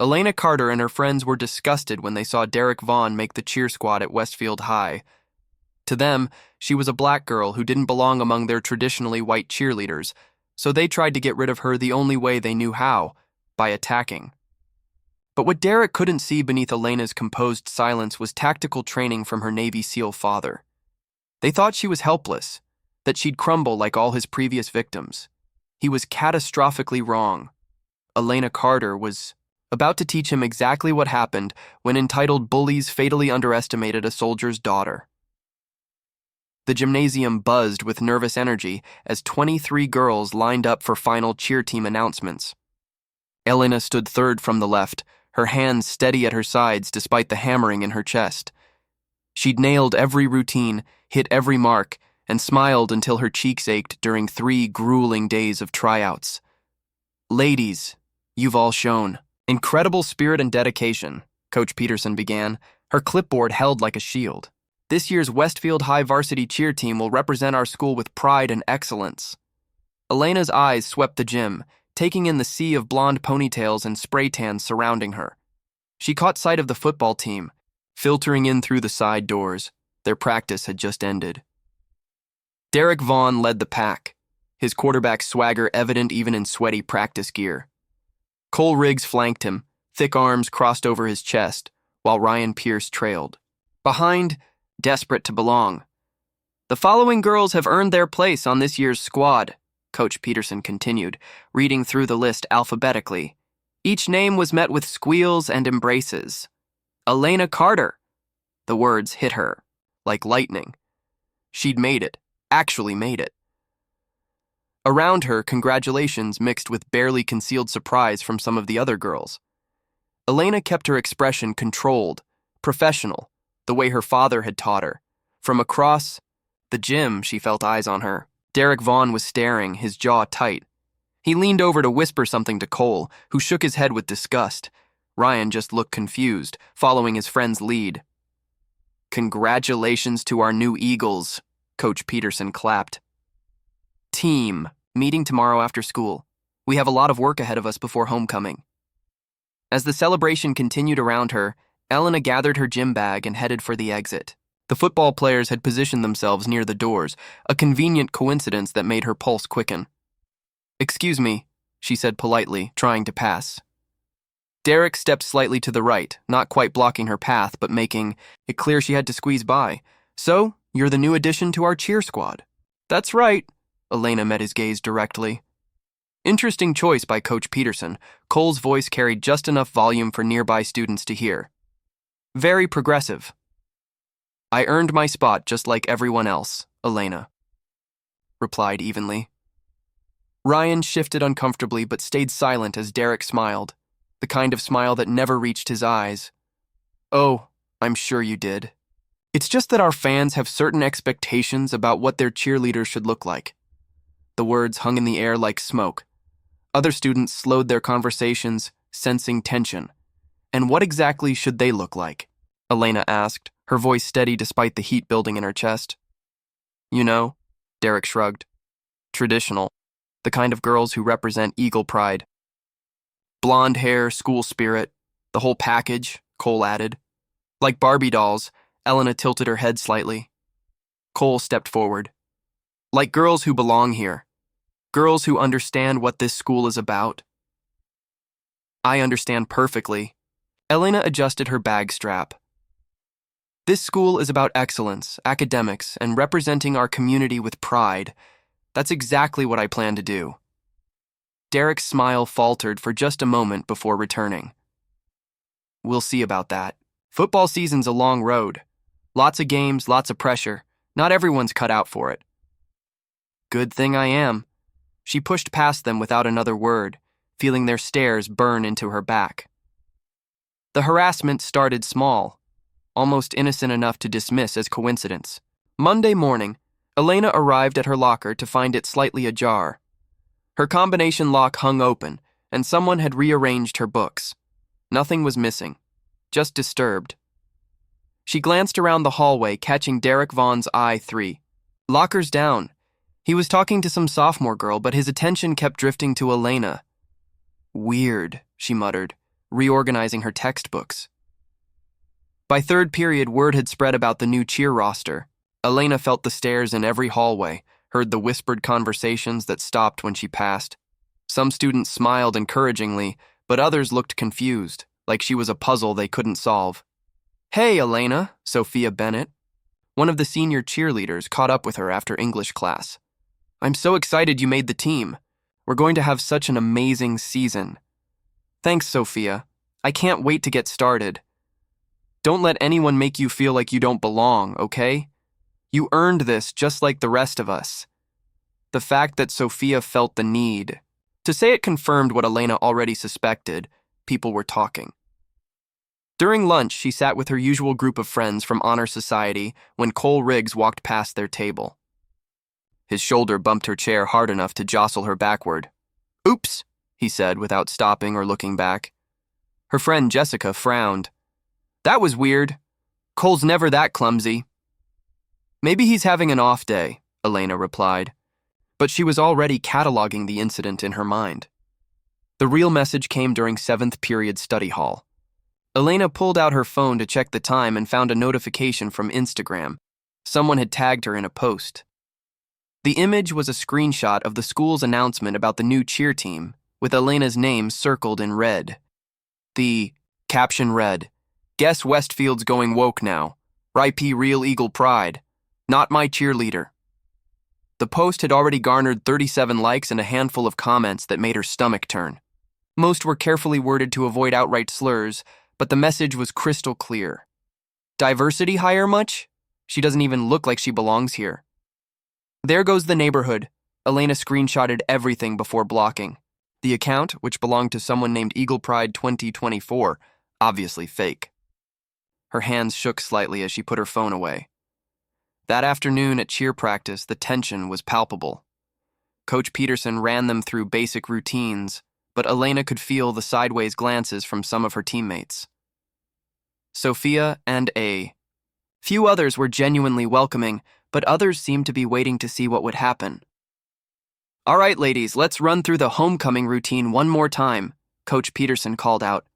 Elena Carter and her friends were disgusted when they saw Derek Vaughn make the cheer squad at Westfield High. To them, she was a black girl who didn't belong among their traditionally white cheerleaders, so they tried to get rid of her the only way they knew how, by attacking. But what Derek couldn't see beneath Elena's composed silence was tactical training from her Navy SEAL father. They thought she was helpless, that she'd crumble like all his previous victims. He was catastrophically wrong. Elena Carter was about to teach him exactly what happened when entitled Bullies fatally underestimated a soldier's daughter. The gymnasium buzzed with nervous energy as 23 girls lined up for final cheer team announcements. Elena stood third from the left, her hands steady at her sides despite the hammering in her chest. She'd nailed every routine, hit every mark, and smiled until her cheeks ached during 3 grueling days of tryouts. "Ladies, you've all shown incredible spirit and dedication," Coach Peterson began, her clipboard held like a shield. "This year's Westfield High varsity cheer team will represent our school with pride and excellence." Elena's eyes swept the gym, taking in the sea of blonde ponytails and spray tans surrounding her. She caught sight of the football team, filtering in through the side doors. Their practice had just ended. Derek Vaughn led the pack, his quarterback swagger evident even in sweaty practice gear. Cole Riggs flanked him, thick arms crossed over his chest, while Ryan Pierce trailed. Behind, desperate to belong. "The following girls have earned their place on this year's squad," Coach Peterson continued, reading through the list alphabetically. Each name was met with squeals and embraces. "Elena Carter." The words hit her, like lightning. She'd made it, actually made it. Around her, congratulations mixed with barely concealed surprise from some of the other girls. Elena kept her expression controlled, professional, the way her father had taught her. From across the gym, she felt eyes on her. Derek Vaughn was staring, his jaw tight. He leaned over to whisper something to Cole, who shook his head with disgust. Ryan just looked confused, following his friend's lead. "Congratulations to our new Eagles," Coach Peterson clapped. "Team, meeting tomorrow after school. We have a lot of work ahead of us before homecoming." As the celebration continued around her, Elena gathered her gym bag and headed for the exit. The football players had positioned themselves near the doors, a convenient coincidence that made her pulse quicken. "Excuse me," she said politely, trying to pass. Derek stepped slightly to the right, not quite blocking her path, but making it clear she had to squeeze by. "So, you're the new addition to our cheer squad." "That's right," Elena met his gaze directly. Interesting choice by Coach Peterson. Cole's voice carried just enough volume for nearby students to hear. "Very progressive." "I earned my spot just like everyone else," Elena replied evenly. Ryan shifted uncomfortably but stayed silent as Derek smiled, the kind of smile that never reached his eyes. "Oh, I'm sure you did. It's just that our fans have certain expectations about what their cheerleaders should look like." The words hung in the air like smoke. Other students slowed their conversations, sensing tension. "And what exactly should they look like?" Elena asked, her voice steady despite the heat building in her chest. "You know," Derek shrugged. "Traditional. The kind of girls who represent Eagle pride. Blonde hair, school spirit, the whole package," Cole added. "Like Barbie dolls," Elena tilted her head slightly. Cole stepped forward. "Like girls who belong here. Girls who understand what this school is about." "I understand perfectly." Elena adjusted her bag strap. "This school is about excellence, academics, and representing our community with pride. That's exactly what I plan to do." Derek's smile faltered for just a moment before returning. "We'll see about that. Football season's a long road. Lots of games, lots of pressure. Not everyone's cut out for it." "Good thing I am." She pushed past them without another word, feeling their stares burn into her back. The harassment started small, almost innocent enough to dismiss as coincidence. Monday morning, Elena arrived at her locker to find it slightly ajar. Her combination lock hung open, and someone had rearranged her books. Nothing was missing, just disturbed. She glanced around the hallway, catching Derek Vaughn's eye. Lockers down. He was talking to some sophomore girl, but his attention kept drifting to Elena. "Weird," she muttered. reorganizing her textbooks. By third period, word had spread about the new cheer roster. Elena felt the stares in every hallway, heard the whispered conversations that stopped when she passed. Some students smiled encouragingly, but others looked confused, like she was a puzzle they couldn't solve. "Hey, Elena," Sophia Bennett, one of the senior cheerleaders, caught up with her after English class. "I'm so excited you made the team. We're going to have such an amazing season." "Thanks, Sophia. I can't wait to get started. Don't let anyone make you feel like you don't belong, okay? You earned this just like the rest of us." The fact that Sophia felt the need to say it confirmed what Elena already suspected. People were talking. During lunch, she sat with her usual group of friends from Honor Society when Cole Riggs walked past their table. His shoulder bumped her chair hard enough to jostle her backward. "Oops," he said without stopping or looking back. Her friend Jessica frowned. "That was weird. Cole's never that clumsy." "Maybe he's having an off day," Elena replied. But she was already cataloging the incident in her mind. The real message came during 7th period study hall. Elena pulled out her phone to check the time and found a notification from Instagram. Someone had tagged her in a post. The image was a screenshot of the school's announcement about the new cheer team, with Elena's name circled in red. The caption read, "Guess Westfield's going woke now. RIP Real Eagle Pride. Not my cheerleader." The post had already garnered 37 likes and a handful of comments that made her stomach turn. Most were carefully worded to avoid outright slurs, but the message was crystal clear. "Diversity hire much? She doesn't even look like she belongs here." "There goes the neighborhood." Elena screenshotted everything before blocking. The account, which belonged to someone named Eagle Pride 2024, obviously fake. Her hands shook slightly as she put her phone away. That afternoon at cheer practice, the tension was palpable. Coach Peterson ran them through basic routines, but Elena could feel the sideways glances from some of her teammates. Sophia and A. Few others were genuinely welcoming, but others seemed to be waiting to see what would happen. "All right, ladies, let's run through the homecoming routine one more time," Coach Peterson called out.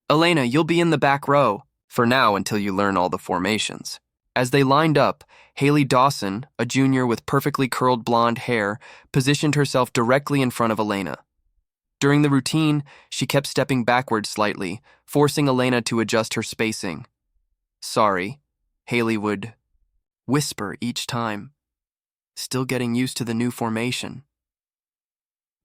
"Elena, you'll be in the back row, for now until you learn all the formations." As they lined up, Haley Dawson, a junior with perfectly curled blonde hair, positioned herself directly in front of Elena. During the routine, she kept stepping backward slightly, forcing Elena to adjust her spacing. "Sorry," Haley would whisper each time, still getting used to the new formation.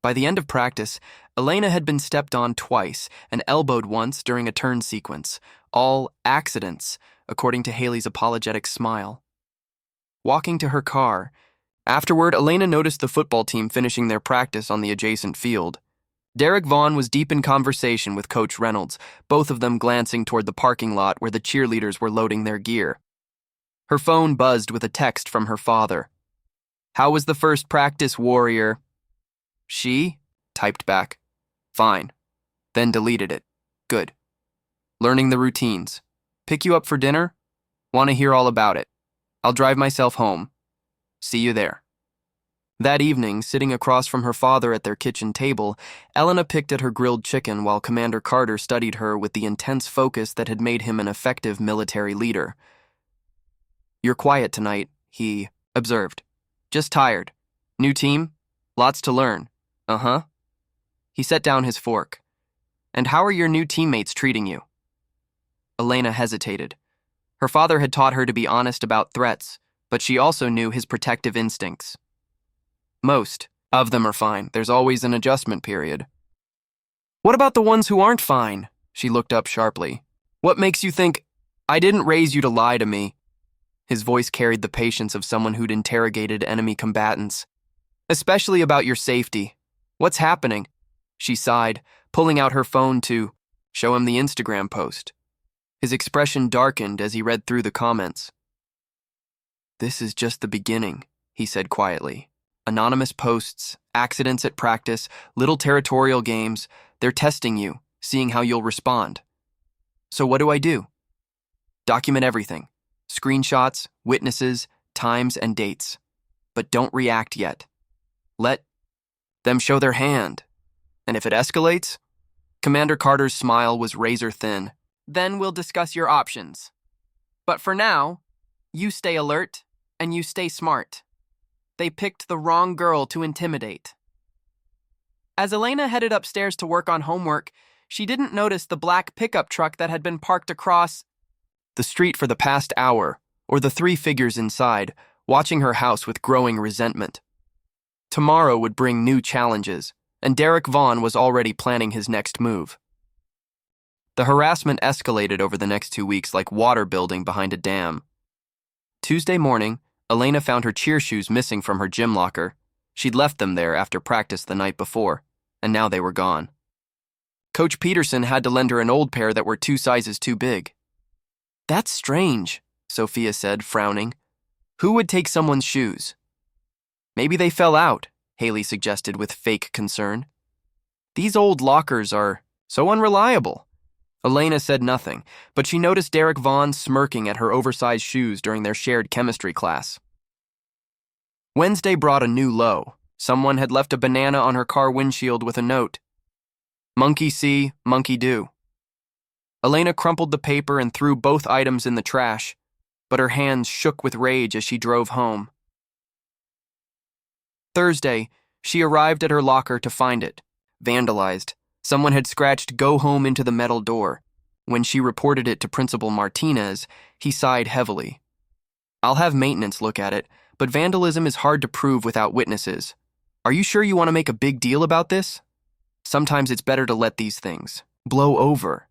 By the end of practice, Elena had been stepped on twice and elbowed once during a turn sequence, all accidents, according to Haley's apologetic smile. Walking to her car, afterward, Elena noticed the football team finishing their practice on the adjacent field. Derek Vaughn was deep in conversation with Coach Reynolds, both of them glancing toward the parking lot where the cheerleaders were loading their gear. Her phone buzzed with a text from her father. "How was the first practice, Warrior?" She typed back, "Fine," then deleted it. "Good. Learning the routines. Pick you up for dinner? Want to hear all about it. I'll drive myself home. See you there." That evening, sitting across from her father at their kitchen table, Elena picked at her grilled chicken while Commander Carter studied her with the intense focus that had made him an effective military leader. "You're quiet tonight," he observed. "Just tired. New team? Lots to learn." "Uh-huh." He set down his fork. "And how are your new teammates treating you?" Elena hesitated. Her father had taught her to be honest about threats, but she also knew his protective instincts. "Most of them are fine. There's always an adjustment period." "What about the ones who aren't fine?" She looked up sharply. "What makes you think I didn't raise you to lie to me?" His voice carried the patience of someone who'd interrogated enemy combatants. "Especially about your safety. What's happening?" She sighed, pulling out her phone to show him the Instagram post. His expression darkened as he read through the comments. "This is just the beginning," he said quietly. "Anonymous posts, accidents at practice, little territorial games. They're testing you, seeing how you'll respond. So what do I do? Document everything. Screenshots, witnesses, times, and dates. But don't react yet. Let them show their hand. And if it escalates, Commander Carter's smile was razor thin. Then we'll discuss your options. But for now, you stay alert and you stay smart. They picked the wrong girl to intimidate. As Elena headed upstairs to work on homework, she didn't notice the black pickup truck that had been parked across the street for the past hour, or the three figures inside, watching her house with growing resentment. Tomorrow would bring new challenges, and Derek Vaughn was already planning his next move. The harassment escalated over the next 2 weeks like water building behind a dam. Tuesday morning, Elena found her cheer shoes missing from her gym locker. She'd left them there after practice the night before, and now they were gone. Coach Peterson had to lend her an old pair that were 2 sizes too big. "That's strange," Sophia said, frowning. "Who would take someone's shoes?" "Maybe they fell out," Haley suggested with fake concern. "These old lockers are so unreliable." Elena said nothing, but she noticed Derek Vaughn smirking at her oversized shoes during their shared chemistry class. Wednesday brought a new low. Someone had left a banana on her car windshield with a note. "Monkey see, monkey do." Elena crumpled the paper and threw both items in the trash, but her hands shook with rage as she drove home. Thursday, she arrived at her locker to find it vandalized. Someone had scratched "Go home" into the metal door. When she reported it to Principal Martinez, he sighed heavily. "I'll have maintenance look at it, but vandalism is hard to prove without witnesses. Are you sure you want to make a big deal about this? Sometimes it's better to let these things blow over.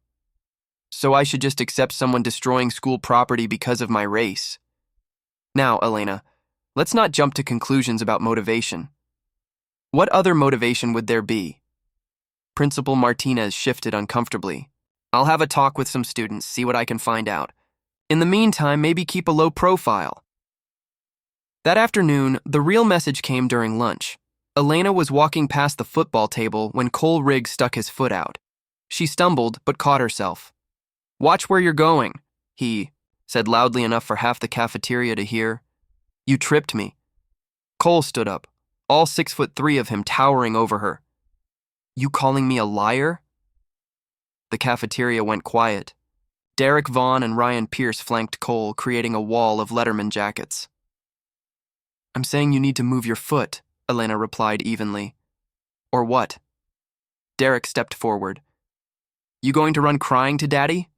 So I should just accept someone destroying school property because of my race." Now, Elena, let's not jump to conclusions about motivation. What other motivation would there be? Principal Martinez shifted uncomfortably. "I'll have a talk with some students, see what I can find out. In the meantime, maybe keep a low profile." That afternoon, the real message came during lunch. Elena was walking past the football table when Cole Riggs stuck his foot out. She stumbled, but caught herself. "Watch where you're going," he said loudly enough for half the cafeteria to hear. "You tripped me." Cole stood up, all 6'3" of him towering over her. "You calling me a liar?" The cafeteria went quiet. Derek Vaughn and Ryan Pierce flanked Cole, creating a wall of Letterman jackets. "I'm saying you need to move your foot," Elena replied evenly. "Or what?" Derek stepped forward. "You going to run crying to Daddy?"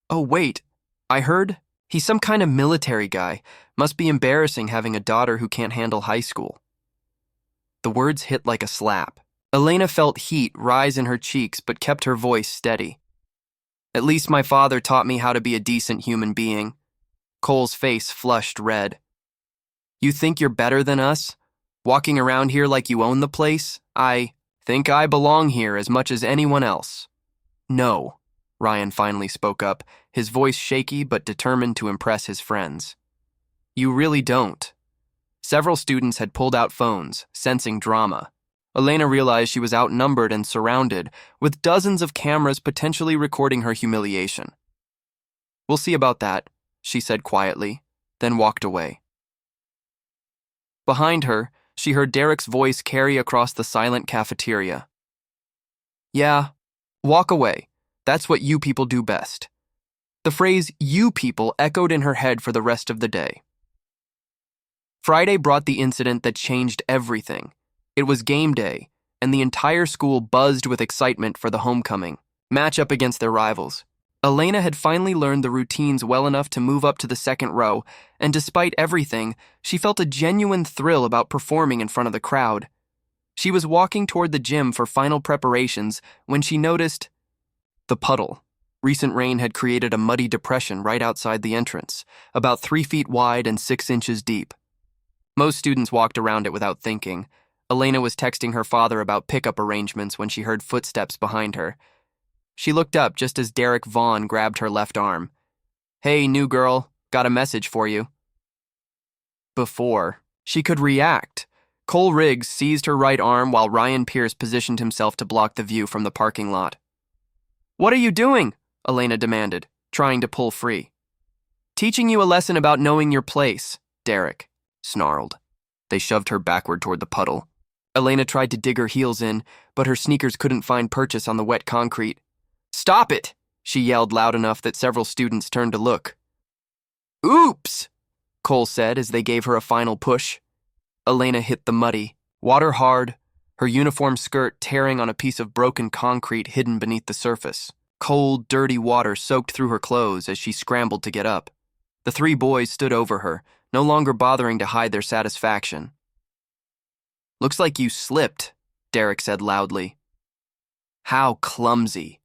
"Oh, wait. I heard he's some kind of military guy. Must be embarrassing having a daughter who can't handle high school." The words hit like a slap. Elena felt heat rise in her cheeks but kept her voice steady. "At least my father taught me how to be a decent human being." Cole's face flushed red. "You think you're better than us? Walking around here like you own the place? I think I belong here as much as anyone else." "No," Ryan finally spoke up, his voice shaky but determined to impress his friends. "You really don't." Several students had pulled out phones, sensing drama. Elena realized she was outnumbered and surrounded, with dozens of cameras potentially recording her humiliation. "We'll see about that," she said quietly, then walked away. Behind her, she heard Derek's voice carry across the silent cafeteria. "Yeah, walk away. That's what you people do best." The phrase "you people" echoed in her head for the rest of the day. Friday brought the incident that changed everything. It was game day, and the entire school buzzed with excitement for the homecoming matchup against their rivals. Elena had finally learned the routines well enough to move up to the second row, and despite everything, she felt a genuine thrill about performing in front of the crowd. She was walking toward the gym for final preparations when she noticed the puddle. Recent rain had created a muddy depression right outside the entrance, about 3 feet wide and 6 inches deep. Most students walked around it without thinking. Elena was texting her father about pickup arrangements when she heard footsteps behind her. She looked up just as Derek Vaughn grabbed her left arm. "Hey, new girl, got a message for you." Before she could react, Cole Riggs seized her right arm while Ryan Pierce positioned himself to block the view from the parking lot. "What are you doing?" Elena demanded, trying to pull free. "Teaching you a lesson about knowing your place," Derek snarled. They shoved her backward toward the puddle. Elena tried to dig her heels in, but her sneakers couldn't find purchase on the wet concrete. "Stop it!" she yelled loud enough that several students turned to look. "Oops!" Cole said as they gave her a final push. Elena hit the muddy, water hard, her uniform skirt tearing on a piece of broken concrete hidden beneath the surface. Cold, dirty water soaked through her clothes as she scrambled to get up. The three boys stood over her, no longer bothering to hide their satisfaction. "Looks like you slipped," Derek said loudly. "How clumsy."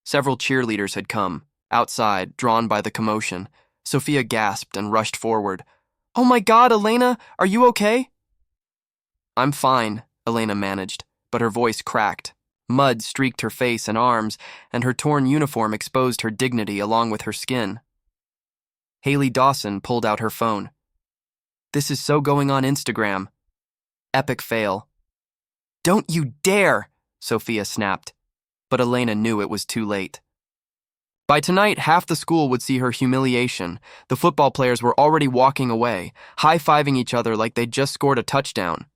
Several cheerleaders had come. Outside, drawn by the commotion, Sophia gasped and rushed forward. "Oh my God, Elena, are you okay?" "I'm fine," Elena managed, but her voice cracked. Mud streaked her face and arms, and her torn uniform exposed her dignity along with her skin. Haley Dawson pulled out her phone. "This is so going on Instagram." Epic fail. "Don't you dare!" Sophia snapped, but Elena knew it was too late. By tonight, half the school would see her humiliation. The football players were already walking away, high-fiving each other like they'd just scored a touchdown.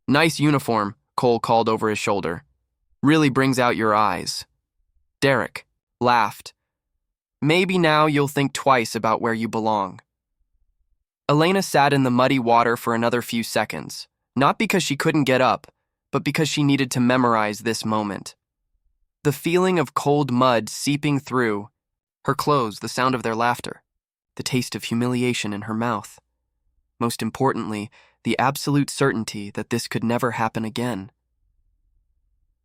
"Nice uniform," Cole called over his shoulder. "Really brings out your eyes." Derek laughed. "Maybe now you'll think twice about where you belong." Elena sat in the muddy water for another few seconds, not because she couldn't get up, but because she needed to memorize this moment. The feeling of cold mud seeping through, her clothes, the sound of their laughter, the taste of humiliation in her mouth. Most importantly, the absolute certainty that this could never happen again.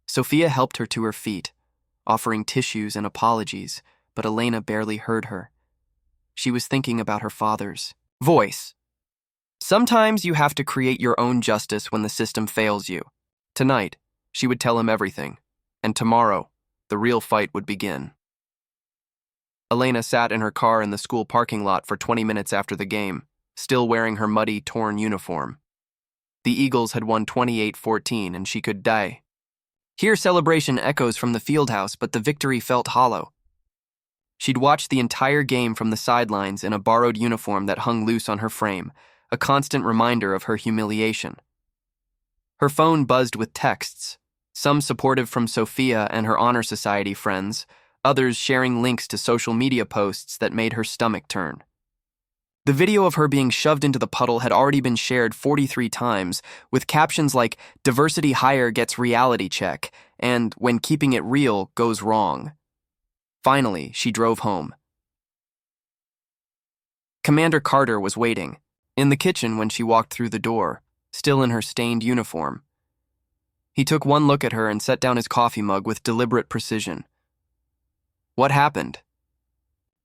Sophia helped her to her feet, offering tissues and apologies, but Elena barely heard her. She was thinking about her father's voice. Sometimes you have to create your own justice when the system fails you. Tonight, she would tell him everything, and tomorrow, the real fight would begin. Elena sat in her car in the school parking lot for 20 minutes after the game, still wearing her muddy, torn uniform. The Eagles had won 28-14, and she could die. Hear celebration echoes from the fieldhouse, but the victory felt hollow. She'd watched the entire game from the sidelines in a borrowed uniform that hung loose on her frame, a constant reminder of her humiliation. Her phone buzzed with texts, some supportive from Sophia and her Honor Society friends, others sharing links to social media posts that made her stomach turn. The video of her being shoved into the puddle had already been shared 43 times, with captions like, "Diversity hire gets reality check," and "When keeping it real goes wrong." Finally, she drove home. Commander Carter was waiting, in the kitchen when she walked through the door, still in her stained uniform. He took one look at her and set down his coffee mug with deliberate precision. "What happened?"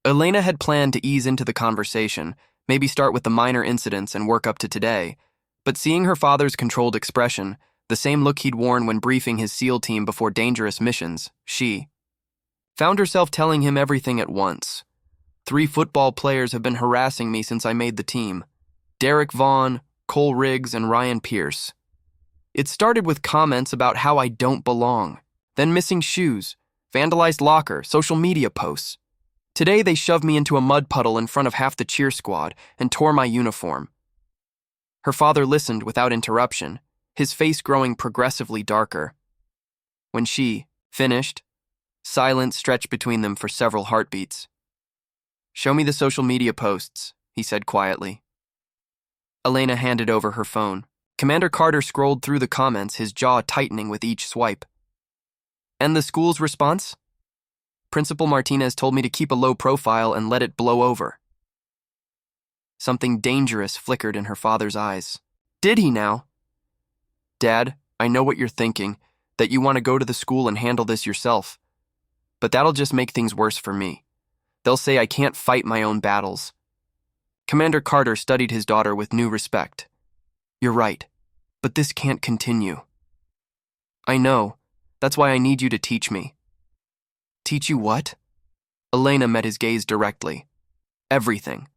Elena had planned to ease into the conversation, maybe start with the minor incidents and work up to today, but seeing her father's controlled expression, the same look he'd worn when briefing his SEAL team before dangerous missions, she found herself telling him everything at once. "3 football players have been harassing me since I made the team. Derek Vaughn, Cole Riggs, and Ryan Pierce. It started with comments about how I don't belong, then missing shoes, vandalized locker, social media posts. Today they shoved me into a mud puddle in front of half the cheer squad and tore my uniform." Her father listened without interruption, his face growing progressively darker. When she finished, silence stretched between them for several heartbeats. "Show me the social media posts," he said quietly. Elena handed over her phone. Commander Carter scrolled through the comments, his jaw tightening with each swipe. "And the school's response? Principal Martinez told me to keep a low profile and let it blow over." Something dangerous flickered in her father's eyes. "Did he now?" "Dad, I know what you're thinking, that you want to go to the school and handle this yourself. But that'll just make things worse for me. They'll say I can't fight my own battles." Commander Carter studied his daughter with new respect. "You're right, but this can't continue." "I know. That's why I need you to teach me." "Teach you what?" Elena met his gaze directly. "Everything.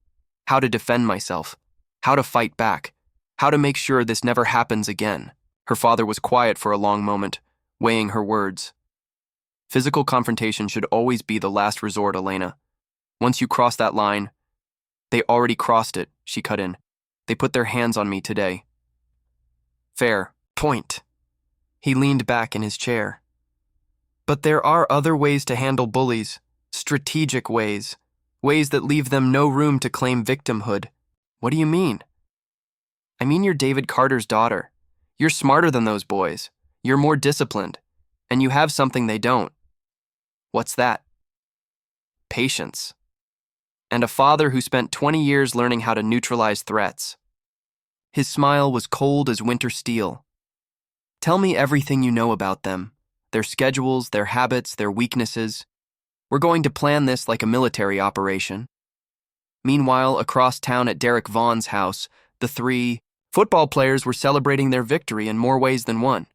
How to defend myself. How to fight back. How to make sure this never happens again." Her father was quiet for a long moment, weighing her words. "Physical confrontation should always be the last resort, Elena. Once you cross that line..." "They already crossed it," she cut in. "They put their hands on me today." "Fair, Point. He leaned back in his chair. But there are other ways to handle bullies, strategic ways that leave them no room to claim victimhood. What do you mean? I mean you're David Carter's daughter. You're smarter than those boys. You're more disciplined. And you have something they don't. What's that? Patience. And a father who spent 20 years learning how to neutralize threats. His smile was cold as winter steel. Tell me everything you know about them. Their schedules, their habits, their weaknesses. We're going to plan this like a military operation. Meanwhile, across town at Derek Vaughn's house, the 3 football players were celebrating their victory in more ways than one.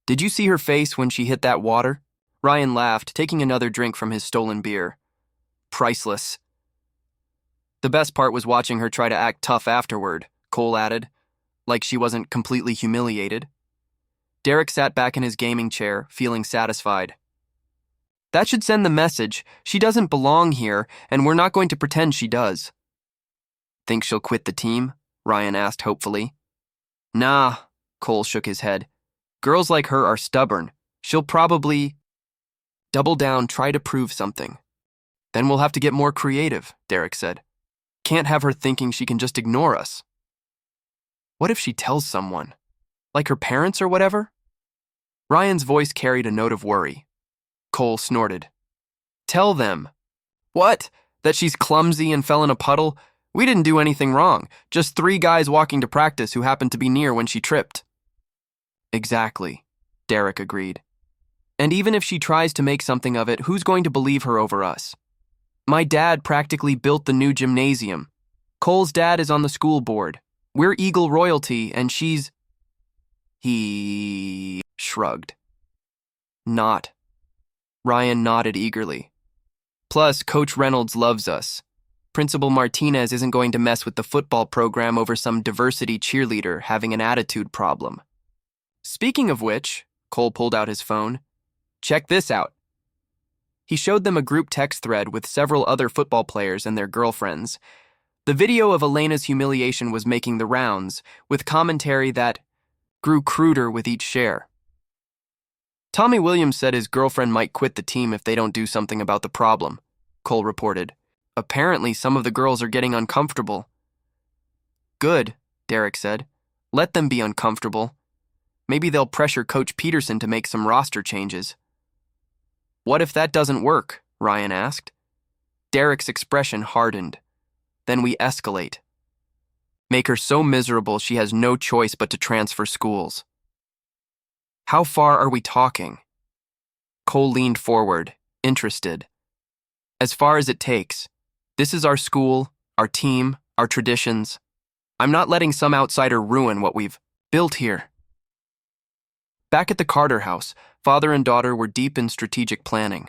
Did you see her face when she hit that water? Ryan laughed, taking another drink from his stolen beer. Priceless. The best part was watching her try to act tough afterward, Cole added, like she wasn't completely humiliated. Derek sat back in his gaming chair, feeling satisfied. That should send the message. She doesn't belong here, and we're not going to pretend she does. Think she'll quit the team? Ryan asked hopefully. Nah, Cole shook his head. Girls like her are stubborn. She'll probably double down, try to prove something. Then we'll have to get more creative, Derek said. Can't have her thinking she can just ignore us. What if she tells someone? Like her parents or whatever? Ryan's voice carried a note of worry. Cole snorted. Tell them. What? That she's clumsy and fell in a puddle? We didn't do anything wrong. Just 3 guys walking to practice who happened to be near when she tripped. Exactly, Derek agreed. And even if she tries to make something of it, who's going to believe her over us? My dad practically built the new gymnasium. Cole's dad is on the school board. We're Eagle royalty, and she's... He shrugged. Not. Ryan nodded eagerly. Plus, Coach Reynolds loves us. Principal Martinez isn't going to mess with the football program over some diversity cheerleader having an attitude problem. Speaking of which, Cole pulled out his phone. Check this out. He showed them a group text thread with several other football players and their girlfriends. The video of Elena's humiliation was making the rounds, with commentary that grew cruder with each share. Tommy Williams said his girlfriend might quit the team if they don't do something about the problem, Cole reported. Apparently, some of the girls are getting uncomfortable. Good, Derek said. Let them be uncomfortable. Maybe they'll pressure Coach Peterson to make some roster changes. What if that doesn't work? Ryan asked. Derek's expression hardened. Then we escalate. Make her so miserable she has no choice but to transfer schools. How far are we talking? Cole leaned forward, interested. As far as it takes. This is our school, our team, our traditions. I'm not letting some outsider ruin what we've built here. Back at the Carter house, father and daughter were deep in strategic planning.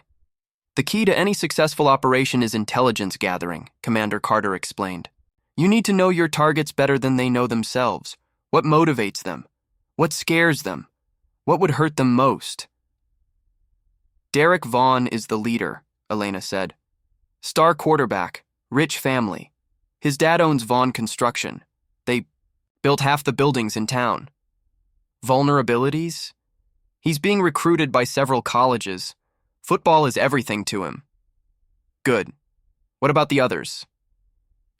The key to any successful operation is intelligence gathering, Commander Carter explained. You need to know your targets better than they know themselves. What motivates them? What scares them? What would hurt them most? Derek Vaughn is the leader, Elena said. Star quarterback, rich family. His dad owns Vaughn Construction. They built half the buildings in town. Vulnerabilities? He's being recruited by several colleges. Football is everything to him. Good. What about the others?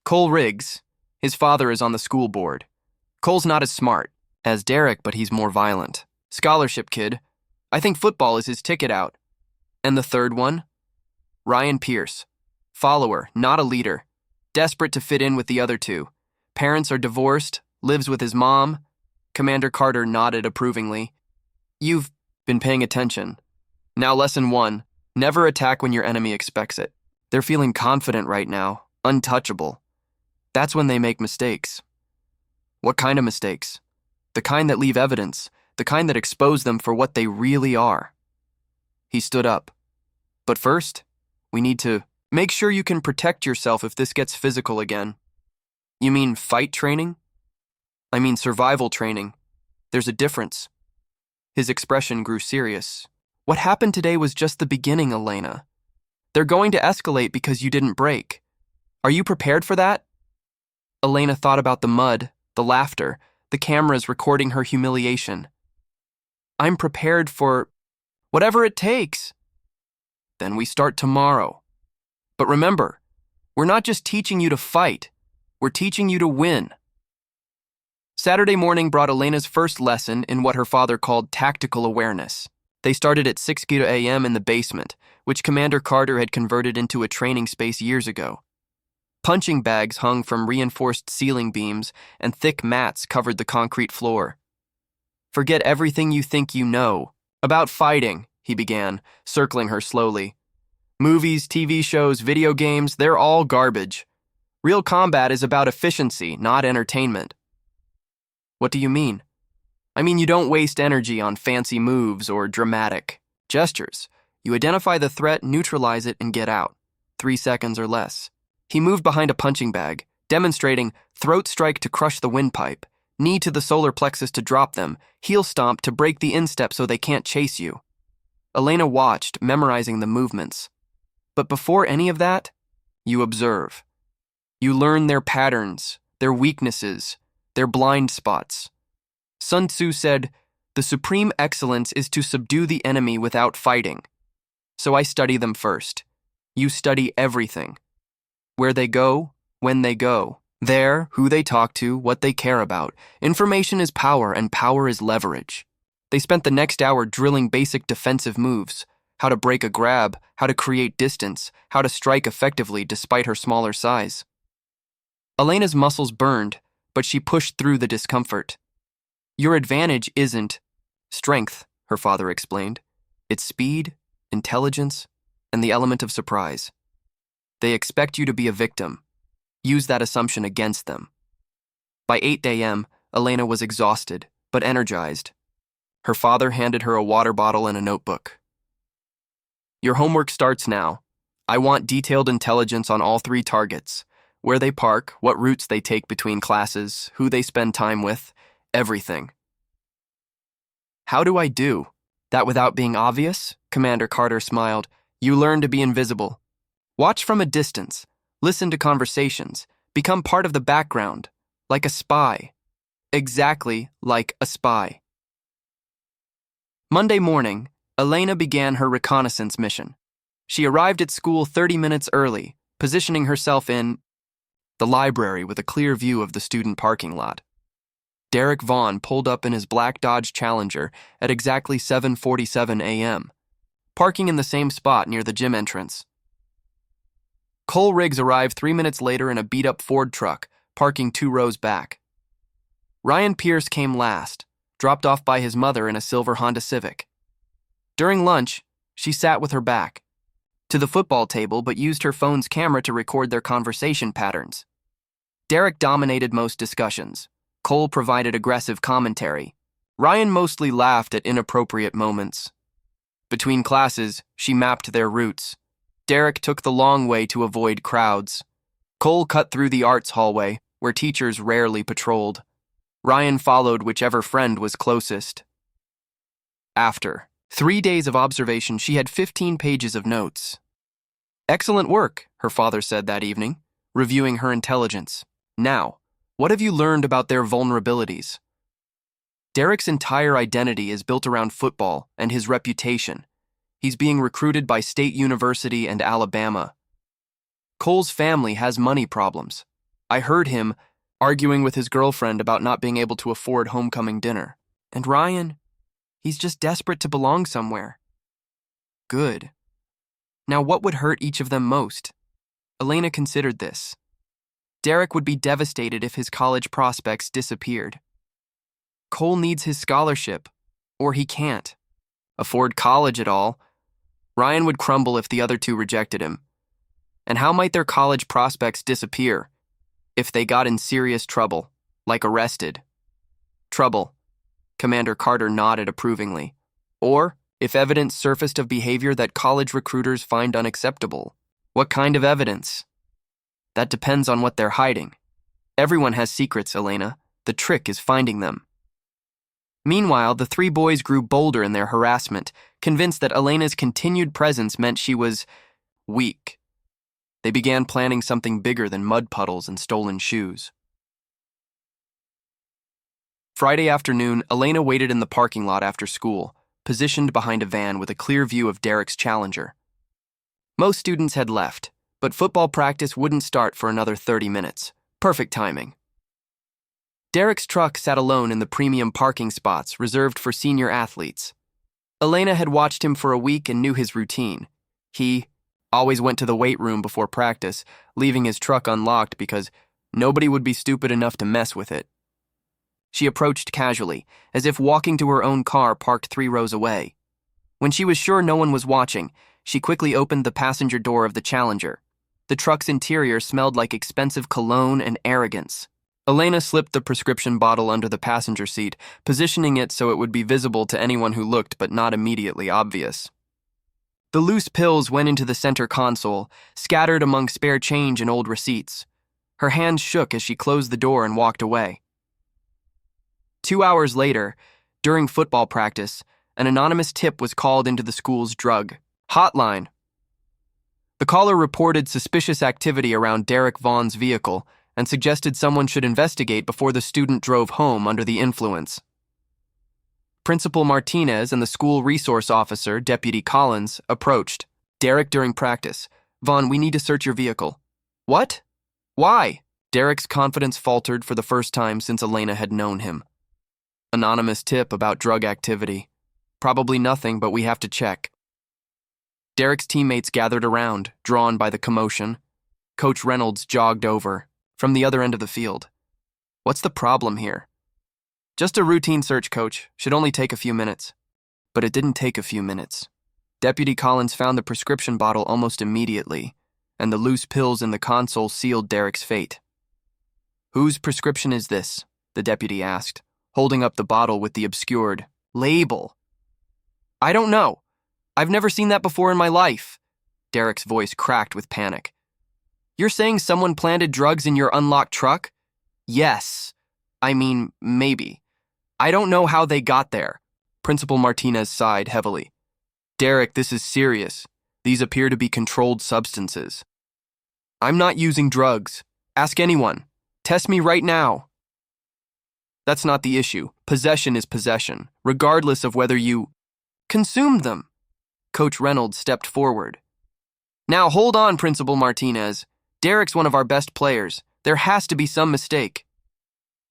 Cole Riggs. His father is on the school board. Cole's not as smart as Derek, but he's more violent. Scholarship kid. I think football is his ticket out. And the third one? Ryan Pierce. Follower, not a leader. Desperate to fit in with the other 2. Parents are divorced, lives with his mom. Commander Carter nodded approvingly. You've been paying attention. Now lesson 1, never attack when your enemy expects it. They're feeling confident right now, untouchable. That's when they make mistakes. What kind of mistakes? The kind that leave evidence, the kind that expose them for what they really are. He stood up. But first, we need to make sure you can protect yourself if this gets physical again. You mean fight training? I mean survival training. There's a difference. His expression grew serious. What happened today was just the beginning, Elena. They're going to escalate because you didn't break. Are you prepared for that? Elena thought about the mud, the laughter, the cameras recording her humiliation. I'm prepared for whatever it takes. Then we start tomorrow. But remember, we're not just teaching you to fight, we're teaching you to win. Saturday morning brought Elena's first lesson in what her father called tactical awareness. They started at 6 a.m. in the basement, which Commander Carter had converted into a training space years ago. Punching bags hung from reinforced ceiling beams, and thick mats covered the concrete floor. Forget everything you think you know about fighting, he began, circling her slowly. Movies, TV shows, video games, they're all garbage. Real combat is about efficiency, not entertainment. What do you mean? I mean, you don't waste energy on fancy moves or dramatic gestures. You identify the threat, neutralize it, and get out. 3 seconds or less. He moved behind a punching bag, demonstrating throat strike to crush the windpipe, knee to the solar plexus to drop them, heel stomp to break the instep so they can't chase you. Elena watched, memorizing the movements. But before any of that, you observe. You learn their patterns, their weaknesses, their blind spots. Sun Tzu said, "The supreme excellence is to subdue the enemy without fighting." So I study them first. You study everything. Where they go, when they go. There, who they talk to, what they care about. Information is power, and power is leverage. They spent the next hour drilling basic defensive moves, how to break a grab, how to create distance, how to strike effectively despite her smaller size. Elena's muscles burned, but she pushed through the discomfort. Your advantage isn't strength, her father explained. It's speed, intelligence, and the element of surprise. They expect you to be a victim. Use that assumption against them. By 8 a.m., Elena was exhausted, but energized. Her father handed her a water bottle and a notebook. Your homework starts now. I want detailed intelligence on all 3 targets. Where they park, what routes they take between classes, who they spend time with, everything. How do I do? That without being obvious? Commander Carter smiled. You learn to be invisible. Watch from a distance. Listen to conversations. Become part of the background. Like a spy. Exactly like a spy. Monday morning, Elena began her reconnaissance mission. She arrived at school 30 minutes early, positioning herself in the library with a clear view of the student parking lot. Derek Vaughn pulled up in his black Dodge Challenger at exactly 7:47 a.m., parking in the same spot near the gym entrance. Cole Riggs arrived 3 minutes later in a beat-up Ford truck, parking 2 rows back. Ryan Pierce came last, dropped off by his mother in a silver Honda Civic. During lunch, she sat with her back to the football table but used her phone's camera to record their conversation patterns. Derek dominated most discussions. Cole provided aggressive commentary. Ryan mostly laughed at inappropriate moments. Between classes, she mapped their routes. Derek took the long way to avoid crowds. Cole cut through the arts hallway, where teachers rarely patrolled. Ryan followed whichever friend was closest. After 3 days of observation, she had 15 pages of notes. Excellent work, her father said that evening, reviewing her intelligence. Now, what have you learned about their vulnerabilities? Derek's entire identity is built around football and his reputation. He's being recruited by State University and Alabama. Cole's family has money problems. I heard him arguing with his girlfriend about not being able to afford homecoming dinner. And Ryan, he's just desperate to belong somewhere. Good. Now, what would hurt each of them most? Elena considered this. Derek would be devastated if his college prospects disappeared. Cole needs his scholarship, or he can't afford college at all. Ryan would crumble if the other 2 rejected him. And how might their college prospects disappear? If they got in serious trouble, like arrested. Trouble. Commander Carter nodded approvingly. Or if evidence surfaced of behavior that college recruiters find unacceptable. What kind of evidence? That depends on what they're hiding. Everyone has secrets, Elena. The trick is finding them. Meanwhile, the 3 boys grew bolder in their harassment, convinced that Elena's continued presence meant she was weak. They began planning something bigger than mud puddles and stolen shoes. Friday afternoon, Elena waited in the parking lot after school, positioned behind a van with a clear view of Derek's Challenger. Most students had left, but football practice wouldn't start for another 30 minutes. Perfect timing. Derek's truck sat alone in the premium parking spots reserved for senior athletes. Elena had watched him for a week and knew his routine. He always went to the weight room before practice, leaving his truck unlocked because nobody would be stupid enough to mess with it. She approached casually, as if walking to her own car parked 3 rows away. When she was sure no one was watching, she quickly opened the passenger door of the Challenger. The truck's interior smelled like expensive cologne and arrogance. Elena slipped the prescription bottle under the passenger seat, positioning it so it would be visible to anyone who looked but not immediately obvious. The loose pills went into the center console, scattered among spare change and old receipts. Her hands shook as she closed the door and walked away. 2 hours later, during football practice, an anonymous tip was called into the school's drug hotline. The caller reported suspicious activity around Derek Vaughn's vehicle and suggested someone should investigate before the student drove home under the influence. Principal Martinez and the school resource officer, Deputy Collins, approached. Derek, during practice. Vaughn, we need to search your vehicle. What? Why? Derek's confidence faltered for the first time since Elena had known him. Anonymous tip about drug activity. Probably nothing, but we have to check. Derek's teammates gathered around, drawn by the commotion. Coach Reynolds jogged over, from the other end of the field. What's the problem here? Just a routine search, Coach. Should only take a few minutes. But it didn't take a few minutes. Deputy Collins found the prescription bottle almost immediately, and the loose pills in the console sealed Derek's fate. Whose prescription is this? The deputy asked, holding up the bottle with the obscured label. I don't know. I've never seen that before in my life. Derek's voice cracked with panic. You're saying someone planted drugs in your unlocked truck? Yes. I mean, maybe. I don't know how they got there. Principal Martinez sighed heavily. Derek, this is serious. These appear to be controlled substances. I'm not using drugs. Ask anyone. Test me right now. That's not the issue. Possession is possession, regardless of whether you consumed them. Coach Reynolds stepped forward. Now hold on, Principal Martinez. Derek's one of our best players. There has to be some mistake.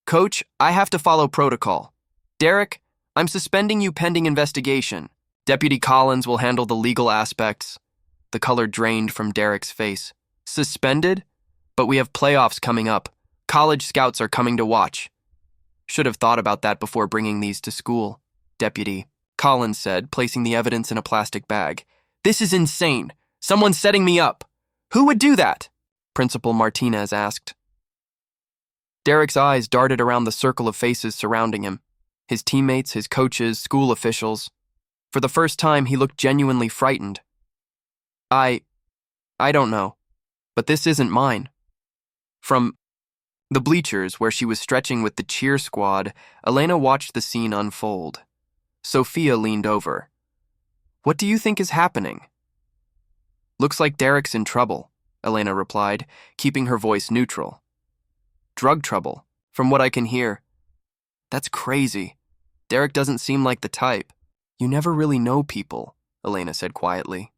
Coach, I have to follow protocol. Derek, I'm suspending you pending investigation. Deputy Collins will handle the legal aspects. The color drained from Derek's face. Suspended? But we have playoffs coming up. College scouts are coming to watch. Should have thought about that before bringing these to school, Deputy Collins said, placing the evidence in a plastic bag. This is insane. Someone's setting me up. Who would do that? Principal Martinez asked. Derek's eyes darted around the circle of faces surrounding him. His teammates, his coaches, school officials. For the first time, he looked genuinely frightened. I don't know. But this isn't mine. From the bleachers, where she was stretching with the cheer squad, Elena watched the scene unfold. Sophia leaned over. What do you think is happening? Looks like Derek's in trouble, Elena replied, keeping her voice neutral. Drug trouble, from what I can hear. That's crazy. Derek doesn't seem like the type. You never really know people, Elena said quietly.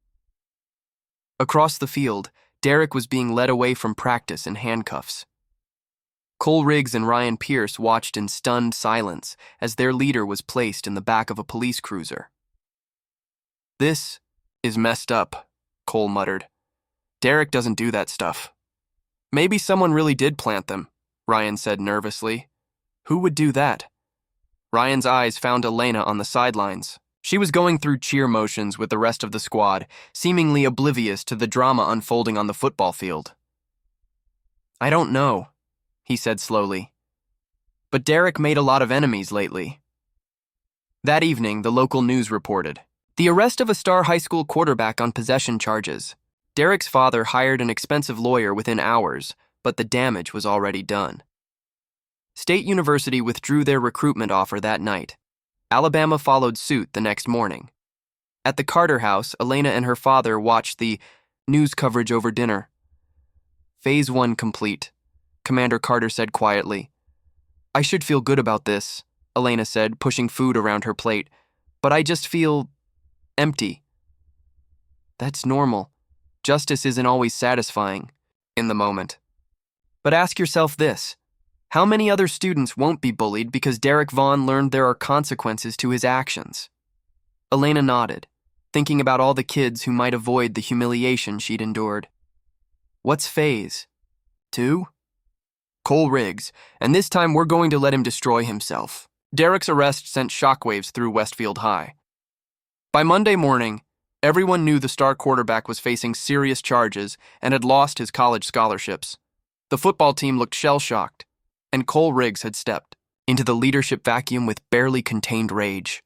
Across the field, Derek was being led away from practice in handcuffs. Cole Riggs and Ryan Pierce watched in stunned silence as their leader was placed in the back of a police cruiser. This is messed up, Cole muttered. Derek doesn't do that stuff. Maybe someone really did plant them, Ryan said nervously. Who would do that? Ryan's eyes found Elena on the sidelines. She was going through cheer motions with the rest of the squad, seemingly oblivious to the drama unfolding on the football field. I don't know, he said slowly. But Derek made a lot of enemies lately. That evening, the local news reported the arrest of a star high school quarterback on possession charges. Derek's father hired an expensive lawyer within hours, but the damage was already done. State University withdrew their recruitment offer that night. Alabama followed suit the next morning. At the Carter house, Elena and her father watched the news coverage over dinner. Phase 1 complete, Commander Carter said quietly. I should feel good about this, Elena said, pushing food around her plate. But I just feel empty. That's normal. Justice isn't always satisfying in the moment. But ask yourself this. How many other students won't be bullied because Derek Vaughn learned there are consequences to his actions? Elena nodded, thinking about all the kids who might avoid the humiliation she'd endured. What's phase 2? Cole Riggs, and this time we're going to let him destroy himself. Derek's arrest sent shockwaves through Westfield High. By Monday morning, everyone knew the star quarterback was facing serious charges and had lost his college scholarships. The football team looked shell-shocked, and Cole Riggs had stepped into the leadership vacuum with barely contained rage.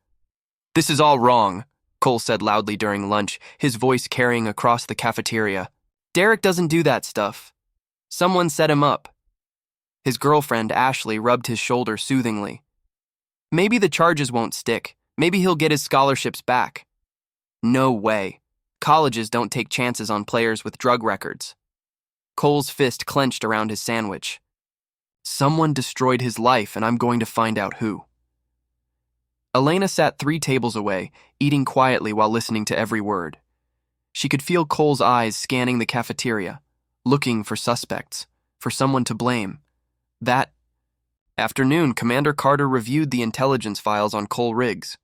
"This is all wrong," Cole said loudly during lunch, his voice carrying across the cafeteria. "Derek doesn't do that stuff. Someone set him up." His girlfriend, Ashley, rubbed his shoulder soothingly. "Maybe the charges won't stick. Maybe he'll get his scholarships back." "No way. Colleges don't take chances on players with drug records." Cole's fist clenched around his sandwich. "Someone destroyed his life, and I'm going to find out who." Elena sat 3 tables away, eating quietly while listening to every word. She could feel Cole's eyes scanning the cafeteria, looking for suspects, for someone to blame. That afternoon, Commander Carter reviewed the intelligence files on Cole Riggs.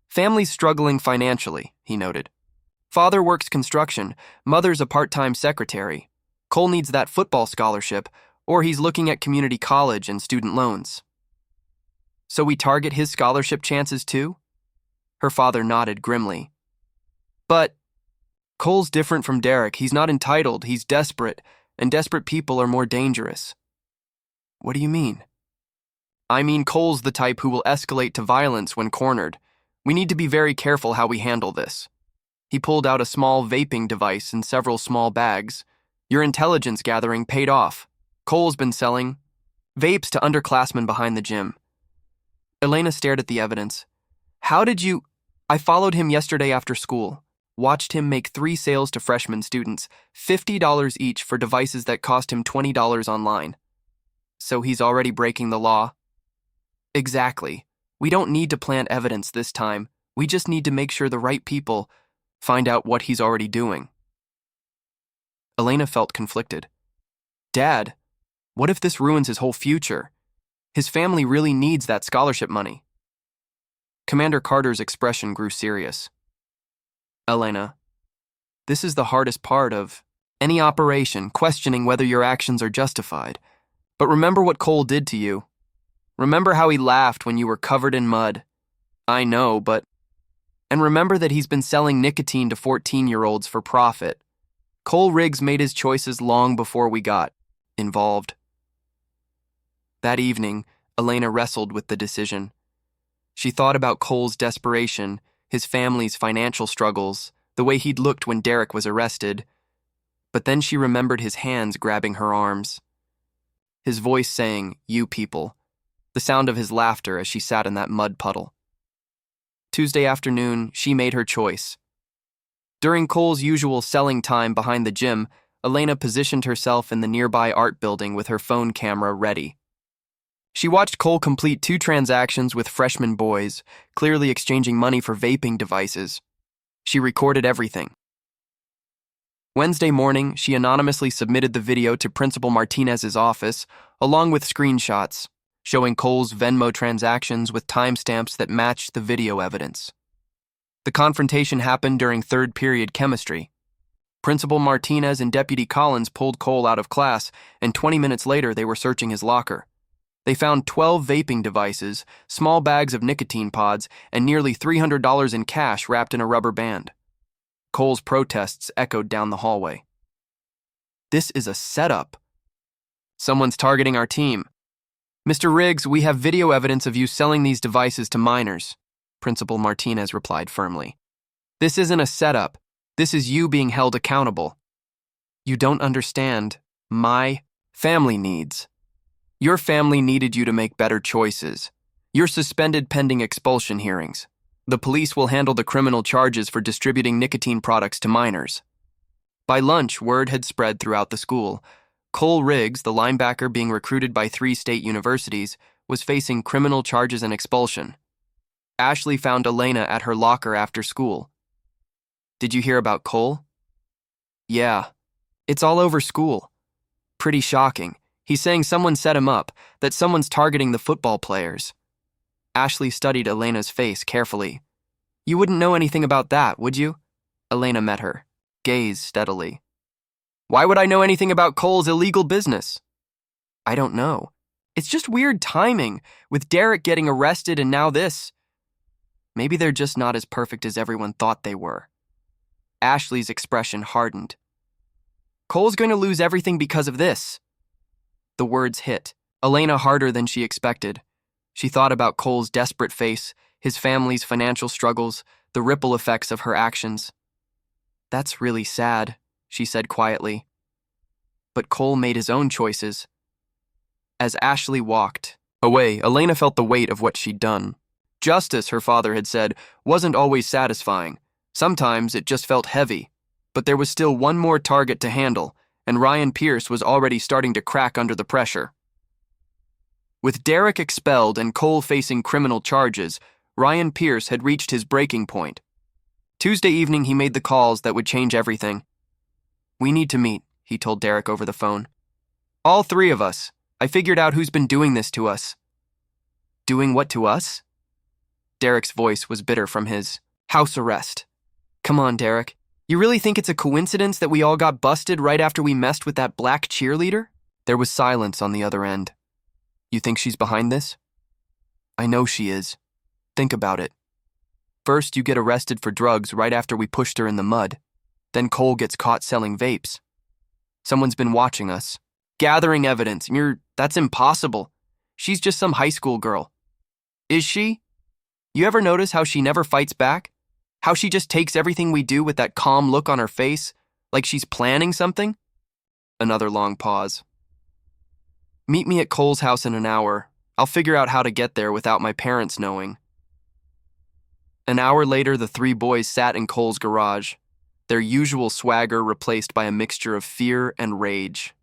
"Family's struggling financially," he noted. "Father works construction, mother's a part-time secretary. Cole needs that football scholarship, or he's looking at community college and student loans." "So we target his scholarship chances too?" Her father nodded grimly. "But Cole's different from Derek. He's not entitled, he's desperate, and desperate people are more dangerous." "What do you mean?" "I mean Cole's the type who will escalate to violence when cornered. We need to be very careful how we handle this." He pulled out a small vaping device and several small bags. "Your intelligence gathering paid off. Cole's been selling vapes to underclassmen behind the gym." Elena stared at the evidence. "How did you—" "I followed him yesterday after school. Watched him make 3 sales to freshman students, $50 each for devices that cost him $20 online." "So he's already breaking the law?" "Exactly. We don't need to plant evidence this time. We just need to make sure the right people find out what he's already doing." Elena felt conflicted. "Dad, what if this ruins his whole future? His family really needs that scholarship money." Commander Carter's expression grew serious. "Elena, this is the hardest part of any operation, questioning whether your actions are justified. But remember what Cole did to you. Remember how he laughed when you were covered in mud. I know, but... And remember that he's been selling nicotine to 14-year-olds for profit. Cole Riggs made his choices long before we got involved." That evening, Elena wrestled with the decision. She thought about Cole's desperation, his family's financial struggles, the way he'd looked when Derek was arrested. But then she remembered his hands grabbing her arms. His voice saying, "You people," the sound of his laughter as she sat in that mud puddle. Tuesday afternoon, she made her choice. During Cole's usual selling time behind the gym, Elena positioned herself in the nearby art building with her phone camera ready. She watched Cole complete 2 transactions with freshman boys, clearly exchanging money for vaping devices. She recorded everything. Wednesday morning, she anonymously submitted the video to Principal Martinez's office, along with screenshots, showing Cole's Venmo transactions with timestamps that matched the video evidence. The confrontation happened during third period chemistry. Principal Martinez and Deputy Collins pulled Cole out of class, and 20 minutes later they were searching his locker. They found 12 vaping devices, small bags of nicotine pods, and nearly $300 in cash wrapped in a rubber band. Cole's protests echoed down the hallway. "This is a setup. Someone's targeting our team. Mr. Riggs, we have video evidence of you selling these devices to minors," Principal Martinez replied firmly. "This isn't a setup. This is you being held accountable. You don't understand. My family needs. Your family needed you to make better choices. You're suspended pending expulsion hearings. The police will handle the criminal charges for distributing nicotine products to minors." By lunch, word had spread throughout the school. Cole Riggs, the linebacker being recruited by 3 state universities, was facing criminal charges and expulsion. Ashley found Elena at her locker after school. Did you hear about Cole? Yeah. It's all over school. Pretty shocking. He's saying someone set him up, that someone's targeting the football players. Ashley studied Elena's face carefully. You wouldn't know anything about that, would you? Elena met her gaze steadily. Why would I know anything about Cole's illegal business? I don't know. It's just weird timing, with Derek getting arrested and now this. Maybe they're just not as perfect as everyone thought they were. Ashley's expression hardened. Cole's going to lose everything because of this. The words hit Elena harder than she expected. She thought about Cole's desperate face, his family's financial struggles, the ripple effects of her actions. That's really sad, she said quietly. But Cole made his own choices. As Ashley walked away, Elena felt the weight of what she'd done. Justice, her father had said, wasn't always satisfying. Sometimes it just felt heavy. But there was still one more target to handle, and Ryan Pierce was already starting to crack under the pressure. With Derek expelled and Cole facing criminal charges, Ryan Pierce had reached his breaking point. Tuesday evening, he made the calls that would change everything. We need to meet, he told Derek over the phone. All three of us. I figured out who's been doing this to us. Doing what to us? Derek's voice was bitter from his house arrest. Come on, Derek. You really think it's a coincidence that we all got busted right after we messed with that black cheerleader? There was silence on the other end. You think she's behind this? I know she is. Think about it. First, you get arrested for drugs right after we pushed her in the mud. Then Cole gets caught selling vapes. Someone's been watching us, gathering evidence, and that's impossible. She's just some high school girl. Is she? You ever notice how she never fights back? How she just takes everything we do with that calm look on her face, like she's planning something? Another long pause. Meet me at Cole's house in an hour. I'll figure out how to get there without my parents knowing. An hour later, the three boys sat in Cole's garage, their usual swagger replaced by a mixture of fear and rage.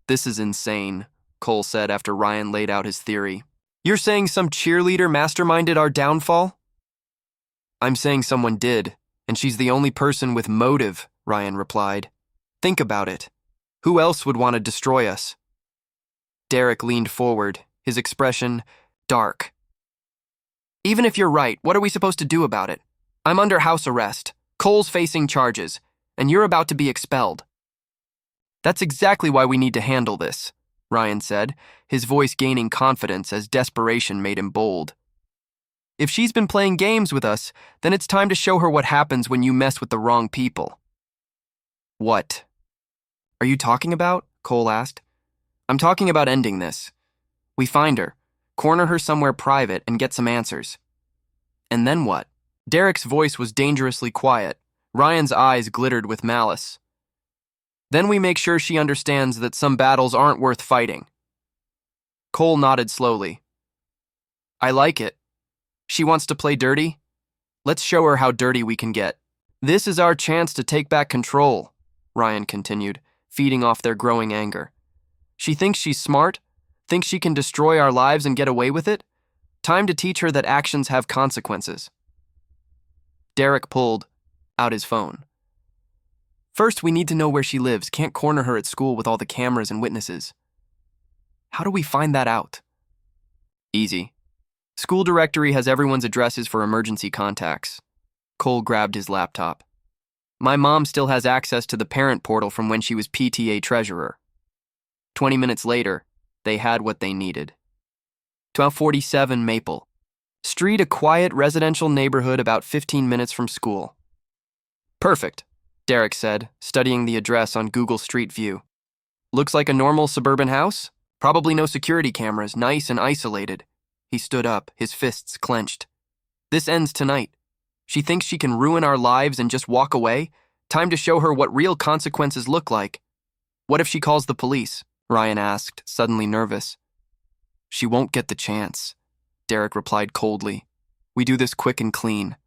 This is insane, Cole said after Ryan laid out his theory. You're saying some cheerleader masterminded our downfall? I'm saying someone did, and she's the only person with motive, Ryan replied. Think about it. Who else would want to destroy us? Derek leaned forward, his expression dark. Even if you're right, what are we supposed to do about it? I'm under house arrest. Cole's facing charges, and you're about to be expelled. That's exactly why we need to handle this, Ryan said, his voice gaining confidence as desperation made him bold. If she's been playing games with us, then it's time to show her what happens when you mess with the wrong people. What are you talking about? Cole asked. I'm talking about ending this. We find her, corner her somewhere private, and get some answers. And then what? Derek's voice was dangerously quiet. Ryan's eyes glittered with malice. Then we make sure she understands that some battles aren't worth fighting. Cole nodded slowly. I like it. She wants to play dirty? Let's show her how dirty we can get. This is our chance to take back control, Ryan continued, feeding off their growing anger. She thinks she's smart, thinks she can destroy our lives and get away with it? Time to teach her that actions have consequences. Derek pulled out his phone. First, we need to know where she lives. Can't corner her at school with all the cameras and witnesses. How do we find that out? Easy. School directory has everyone's addresses for emergency contacts. Cole grabbed his laptop. My mom still has access to the parent portal from when she was PTA treasurer. 20 minutes later, they had what they needed. 1247 Maple Street, a quiet residential neighborhood about 15 minutes from school. Perfect, Derek said, studying the address on Google Street View. Looks like a normal suburban house? Probably no security cameras, nice and isolated. He stood up, his fists clenched. This ends tonight. She thinks she can ruin our lives and just walk away? Time to show her what real consequences look like. What if she calls the police? Ryan asked, suddenly nervous. She won't get the chance, Derek replied coldly. We do this quick and clean.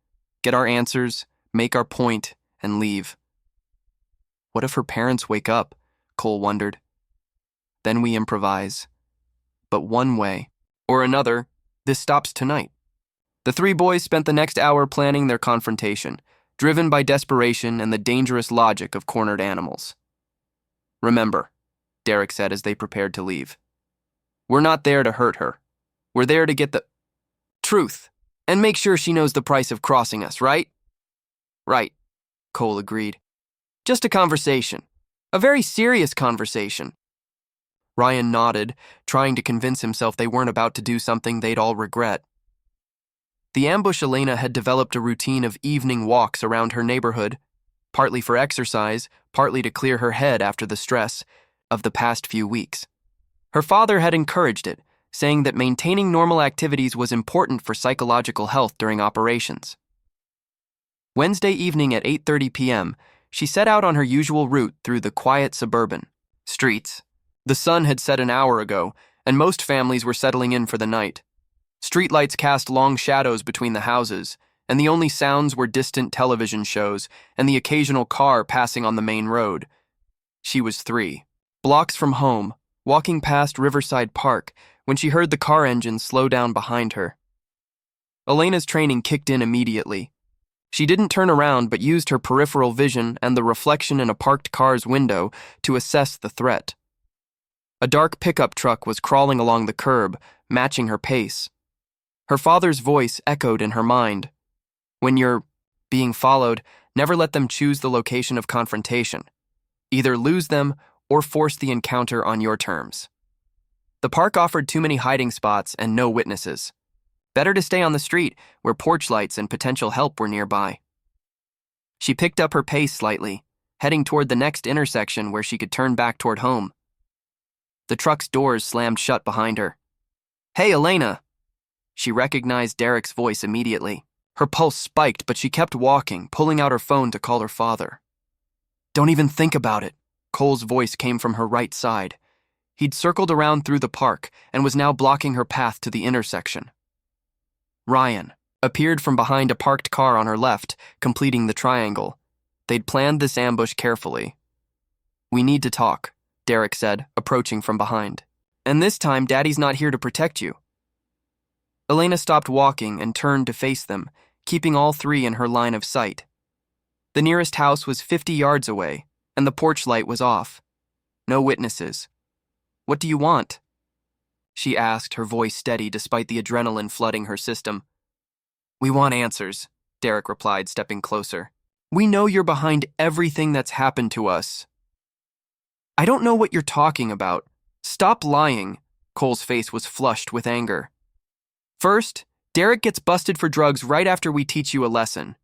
Get our answers, make our point, and leave. What if her parents wake up? Cole wondered. Then we improvise. But one way. or another, this stops tonight. The three boys spent the next hour planning their confrontation, driven by desperation and the dangerous logic of cornered animals. Remember, Derek said as they prepared to leave, we're not there to hurt her. We're there to get the truth and make sure she knows the price of crossing us, right? Right, Cole agreed. Just a conversation. A very serious conversation. Ryan nodded, trying to convince himself they weren't about to do something they'd all regret. The ambush Elena had developed a routine of evening walks around her neighborhood, partly for exercise, partly to clear her head after the stress of the past few weeks. Her father had encouraged it, saying that maintaining normal activities was important for psychological health during operations. Wednesday evening at 8:30 p.m., she set out on her usual route through the quiet suburban streets. The sun had set an hour ago, and most families were settling in for the night. Streetlights cast long shadows between the houses, and the only sounds were distant television shows and the occasional car passing on the main road. She was 3 blocks from home, walking past Riverside Park, when she heard the car engine slow down behind her. Elena's training kicked in immediately. She didn't turn around but used her peripheral vision and the reflection in a parked car's window to assess the threat. A dark pickup truck was crawling along the curb, matching her pace. Her father's voice echoed in her mind. When you're being followed, never let them choose the location of confrontation. Either lose them or force the encounter on your terms. The park offered too many hiding spots and no witnesses. Better to stay on the street, where porch lights and potential help were nearby. She picked up her pace slightly, heading toward the next intersection where she could turn back toward home. The truck's doors slammed shut behind her. "Hey, Elena!" She recognized Derek's voice immediately. Her pulse spiked, but she kept walking, pulling out her phone to call her father. "Don't even think about it." Cole's voice came from her right side. He'd circled around through the park and was now blocking her path to the intersection. Ryan appeared from behind a parked car on her left, completing the triangle. They'd planned this ambush carefully. "We need to talk," Derek said, approaching from behind. "And this time, Daddy's not here to protect you." Elena stopped walking and turned to face them, keeping all 3 in her line of sight. The nearest house was 50 yards away, and the porch light was off. No witnesses. "What do you want?" she asked, her voice steady despite the adrenaline flooding her system. "We want answers," Derek replied, stepping closer. "We know you're behind everything that's happened to us." "I don't know what you're talking about. Stop lying." Cole's face was flushed with anger. "First, Derek gets busted for drugs right after we teach you a lesson.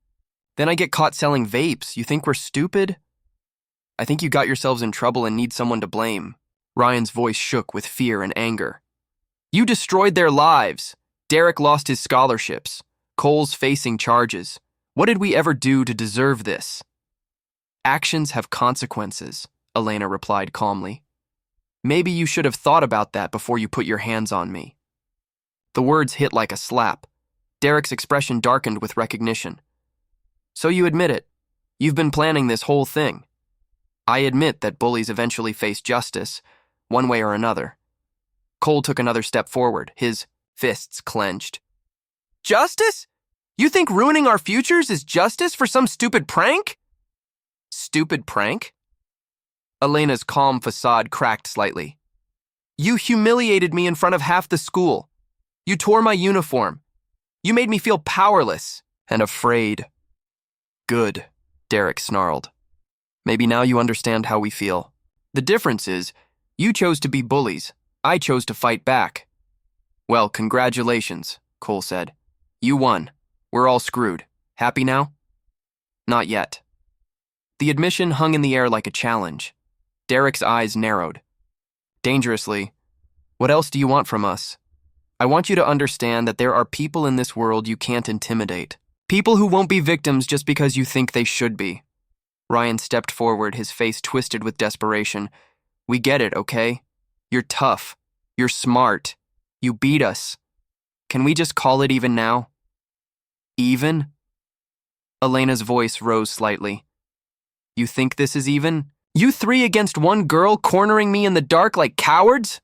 Then I get caught selling vapes. You think we're stupid? I think you got yourselves in trouble and need someone to blame." Ryan's voice shook with fear and anger. "You destroyed their lives. Derek lost his scholarships. Cole's facing charges. What did we ever do to deserve this?" "Actions have consequences," Elena replied calmly. "Maybe you should have thought about that before you put your hands on me." The words hit like a slap. Derek's expression darkened with recognition. "So you admit it. You've been planning this whole thing." "I admit that bullies eventually face justice, one way or another." Cole took another step forward, his fists clenched. "Justice? You think ruining our futures is justice for some stupid prank?" "Stupid prank?" Elena's calm facade cracked slightly. "You humiliated me in front of half the school. You tore my uniform. You made me feel powerless and afraid." "Good," Derek snarled. "Maybe now you understand how we feel. The difference is, you chose to be bullies. I chose to fight back." "Well, congratulations," Cole said. "You won. We're all screwed. Happy now?" "Not yet." The admission hung in the air like a challenge. Derek's eyes narrowed. Dangerously, "What else do you want from us? I want you to understand that there are people in this world you can't intimidate. People who won't be victims just because you think they should be." Ryan stepped forward, his face twisted with desperation. "We get it, okay? You're tough. You're smart. You beat us. Can we just call it even now?" "Even?" Elena's voice rose slightly. "You think this is even? You 3 against 1 girl cornering me in the dark like cowards?"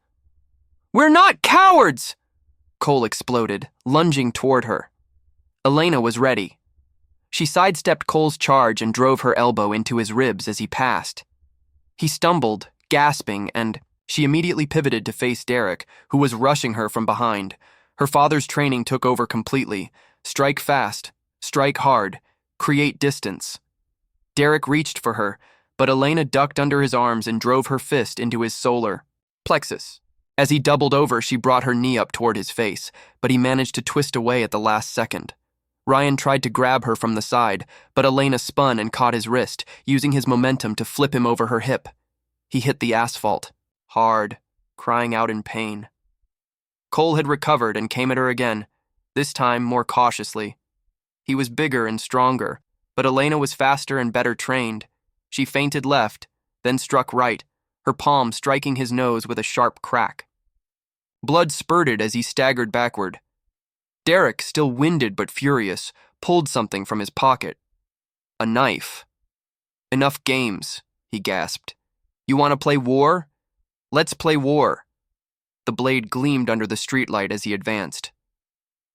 "We're not cowards!" Cole exploded, lunging toward her. Elena was ready. She sidestepped Cole's charge and drove her elbow into his ribs as he passed. He stumbled, gasping, and she immediately pivoted to face Derek, who was rushing her from behind. Her father's training took over completely. Strike fast, strike hard, create distance. Derek reached for her, but Elena ducked under his arms and drove her fist into his solar plexus. As he doubled over, she brought her knee up toward his face, but he managed to twist away at the last second. Ryan tried to grab her from the side, but Elena spun and caught his wrist, using his momentum to flip him over her hip. He hit the asphalt, hard, crying out in pain. Cole had recovered and came at her again, this time more cautiously. He was bigger and stronger, but Elena was faster and better trained. She feinted left, then struck right, her palm striking his nose with a sharp crack. Blood spurted as he staggered backward. Derek, still winded but furious, pulled something from his pocket. A knife. "Enough games," he gasped. "You want to play war? Let's play war." The blade gleamed under the streetlight as he advanced.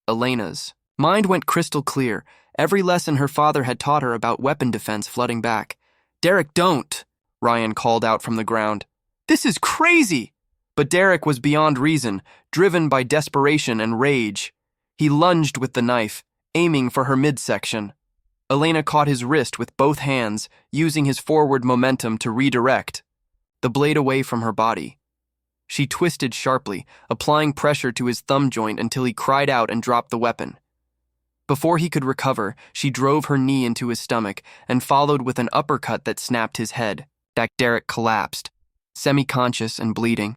Elena's mind went crystal clear, every lesson her father had taught her about weapon defense flooding back. "Derek, don't!" Ryan called out from the ground. "This is crazy!" But Derek was beyond reason, driven by desperation and rage. He lunged with the knife, aiming for her midsection. Elena caught his wrist with both hands, using his forward momentum to redirect the blade away from her body. She twisted sharply, applying pressure to his thumb joint until he cried out and dropped the weapon. Before he could recover, she drove her knee into his stomach and followed with an uppercut that snapped his head. Derek collapsed, semi-conscious and bleeding.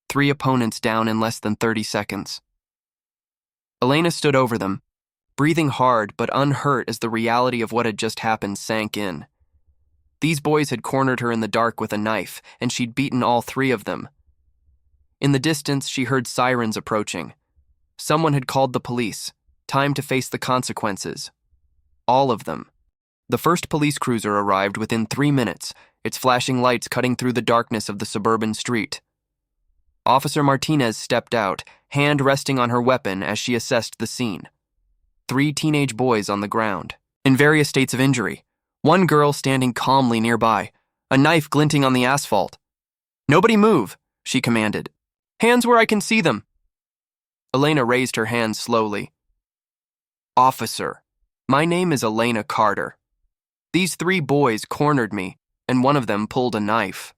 3 opponents down in less than 30 seconds. Elena stood over them, breathing hard but unhurt as the reality of what had just happened sank in. These boys had cornered her in the dark with a knife, and she'd beaten all 3 of them. In the distance, she heard sirens approaching. Someone had called the police. Time to face the consequences. All of them. The first police cruiser arrived within 3 minutes, its flashing lights cutting through the darkness of the suburban street. Officer Martinez stepped out, hand resting on her weapon as she assessed the scene. 3 teenage boys on the ground, in various states of injury. One girl standing calmly nearby, a knife glinting on the asphalt. "Nobody move," she commanded. "Hands where I can see them." Elena raised her hands slowly. "Officer, my name is Elena Carter. These 3 boys cornered me, and one of them pulled a knife.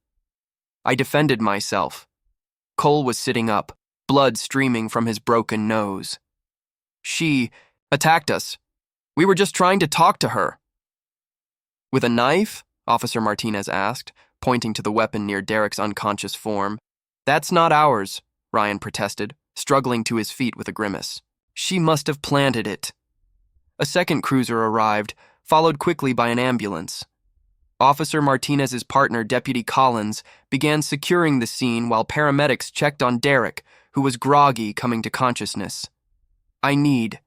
I defended myself." Cole was sitting up, blood streaming from his broken nose. "She attacked us. We were just trying to talk to her." "With a knife?" Officer Martinez asked, pointing to the weapon near Derek's unconscious form. "That's not ours," Ryan protested, struggling to his feet with a grimace. "She must have planted it." A second cruiser arrived, followed quickly by an ambulance. Officer Martinez's partner, Deputy Collins, began securing the scene while paramedics checked on Derek, who was groggy, coming to consciousness. "I need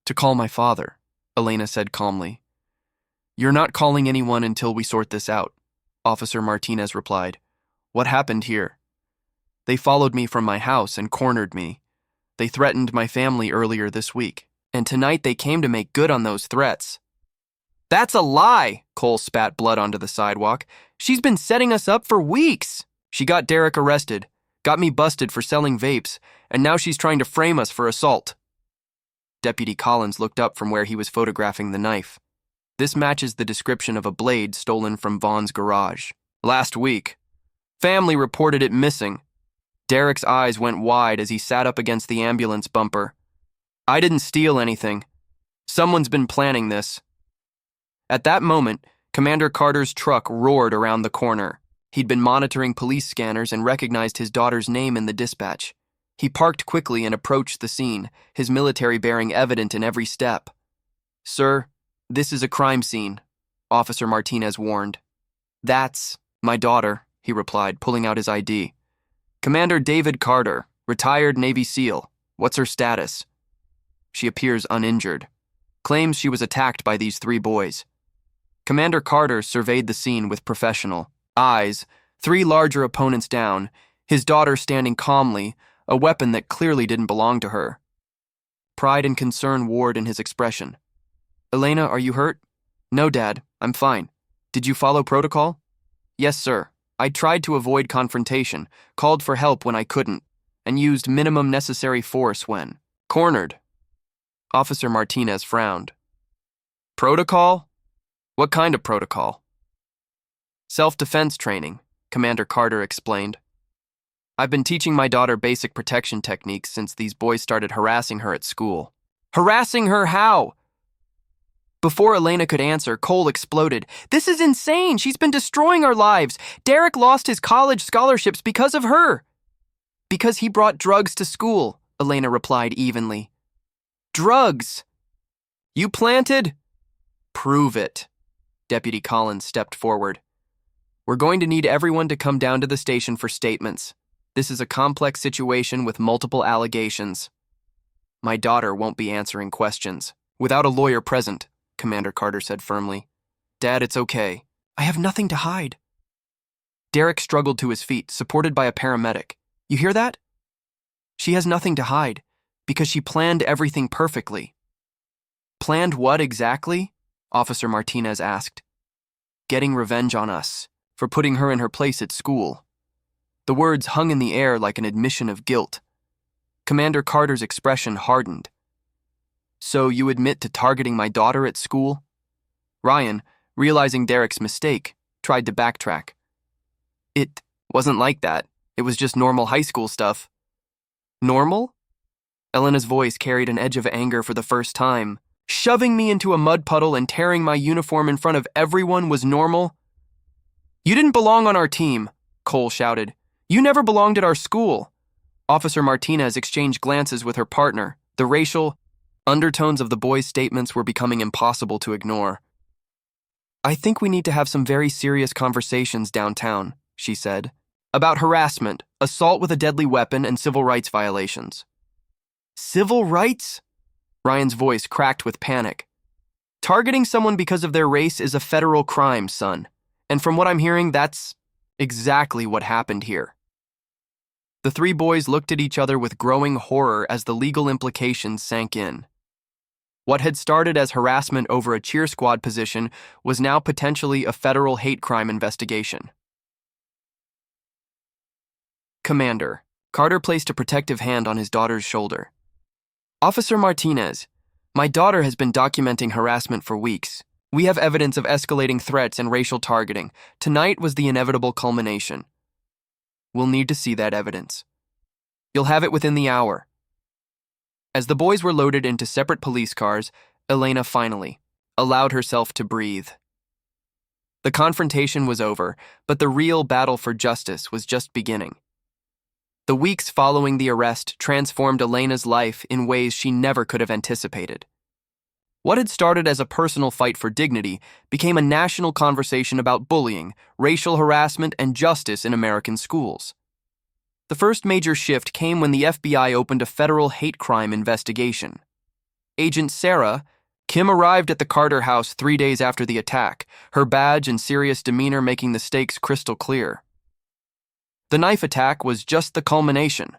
to call my father," Elena said calmly. "You're not calling anyone until we sort this out," Officer Martinez replied. "What happened here?" "They followed me from my house and cornered me. They threatened my family earlier this week, and tonight they came to make good on those threats." "That's a lie!" Cole spat blood onto the sidewalk. "She's been setting us up for weeks. She got Derek arrested, got me busted for selling vapes, and now she's trying to frame us for assault." Deputy Collins looked up from where he was photographing the knife. "This matches the description of a blade stolen from Vaughn's garage. Last week. Family reported it missing." Derek's eyes went wide as he sat up against the ambulance bumper. "I didn't steal anything. Someone's been planning this." At that moment, Commander Carter's truck roared around the corner. He'd been monitoring police scanners and recognized his daughter's name in the dispatch. He parked quickly and approached the scene, his military bearing evident in every step. "Sir, this is a crime scene," Officer Martinez warned. "That's my daughter," he replied, pulling out his ID. "Commander David Carter, retired Navy SEAL. What's her status?" "She appears uninjured. Claims she was attacked by these 3 boys." Commander Carter surveyed the scene with professional eyes, 3 larger opponents down, his daughter standing calmly, a weapon that clearly didn't belong to her. Pride and concern warred in his expression. "Elena, are you hurt?" "No, Dad, I'm fine. Did you follow protocol?" "Yes, sir. I tried to avoid confrontation, called for help when I couldn't, and used minimum necessary force when cornered." Officer Martinez frowned. "Protocol? What kind of protocol?" "Self-defense training," Commander Carter explained. "I've been teaching my daughter basic protection techniques since these boys started harassing her at school." "Harassing her how?" Before Elena could answer, Cole exploded. "This is insane! She's been destroying our lives! Derek lost his college scholarships because of her!" "Because he brought drugs to school," Elena replied evenly. "Drugs? You planted?" "Prove it." Deputy Collins stepped forward. "We're going to need everyone to come down to the station for statements. This is a complex situation with multiple allegations." "My daughter won't be answering questions without a lawyer present," Commander Carter said firmly. "Dad, it's okay. I have nothing to hide." Derek struggled to his feet, supported by a paramedic. "You hear that? She has nothing to hide, because she planned everything perfectly." "Planned what exactly?" Officer Martinez asked. "Getting revenge on us, for putting her in her place at school." The words hung in the air like an admission of guilt. Commander Carter's expression hardened. "So you admit to targeting my daughter at school?" Ryan, realizing Derek's mistake, tried to backtrack. "It wasn't like that. It was just normal high school stuff." "Normal?" Elena's voice carried an edge of anger for the first time. "Shoving me into a mud puddle and tearing my uniform in front of everyone was normal?" "You didn't belong on our team," Cole shouted. "You never belonged at our school." Officer Martinez exchanged glances with her partner. The racial undertones of the boys' statements were becoming impossible to ignore. "I think we need to have some very serious conversations downtown," she said, "about harassment, assault with a deadly weapon, and civil rights violations." "Civil rights?" Ryan's voice cracked with panic. "Targeting someone because of their race is a federal crime, son. And from what I'm hearing, that's exactly what happened here." The three boys looked at each other with growing horror as the legal implications sank in. What had started as harassment over a cheer squad position was now potentially a federal hate crime investigation. "Commander," Carter placed a protective hand on his daughter's shoulder. "Officer Martinez, my daughter has been documenting harassment for weeks. We have evidence of escalating threats and racial targeting. Tonight was the inevitable culmination. We'll need to see that evidence. You'll have it within the hour." As the boys were loaded into separate police cars, Elena finally allowed herself to breathe. The confrontation was over, but the real battle for justice was just beginning. The weeks following the arrest transformed Elena's life in ways she never could have anticipated. What had started as a personal fight for dignity became a national conversation about bullying, racial harassment, and justice in American schools. The first major shift came when the FBI opened a federal hate crime investigation. Agent Sarah, Kim, arrived at the Carter house 3 days after the attack, her badge and serious demeanor making the stakes crystal clear. The knife attack was just the culmination,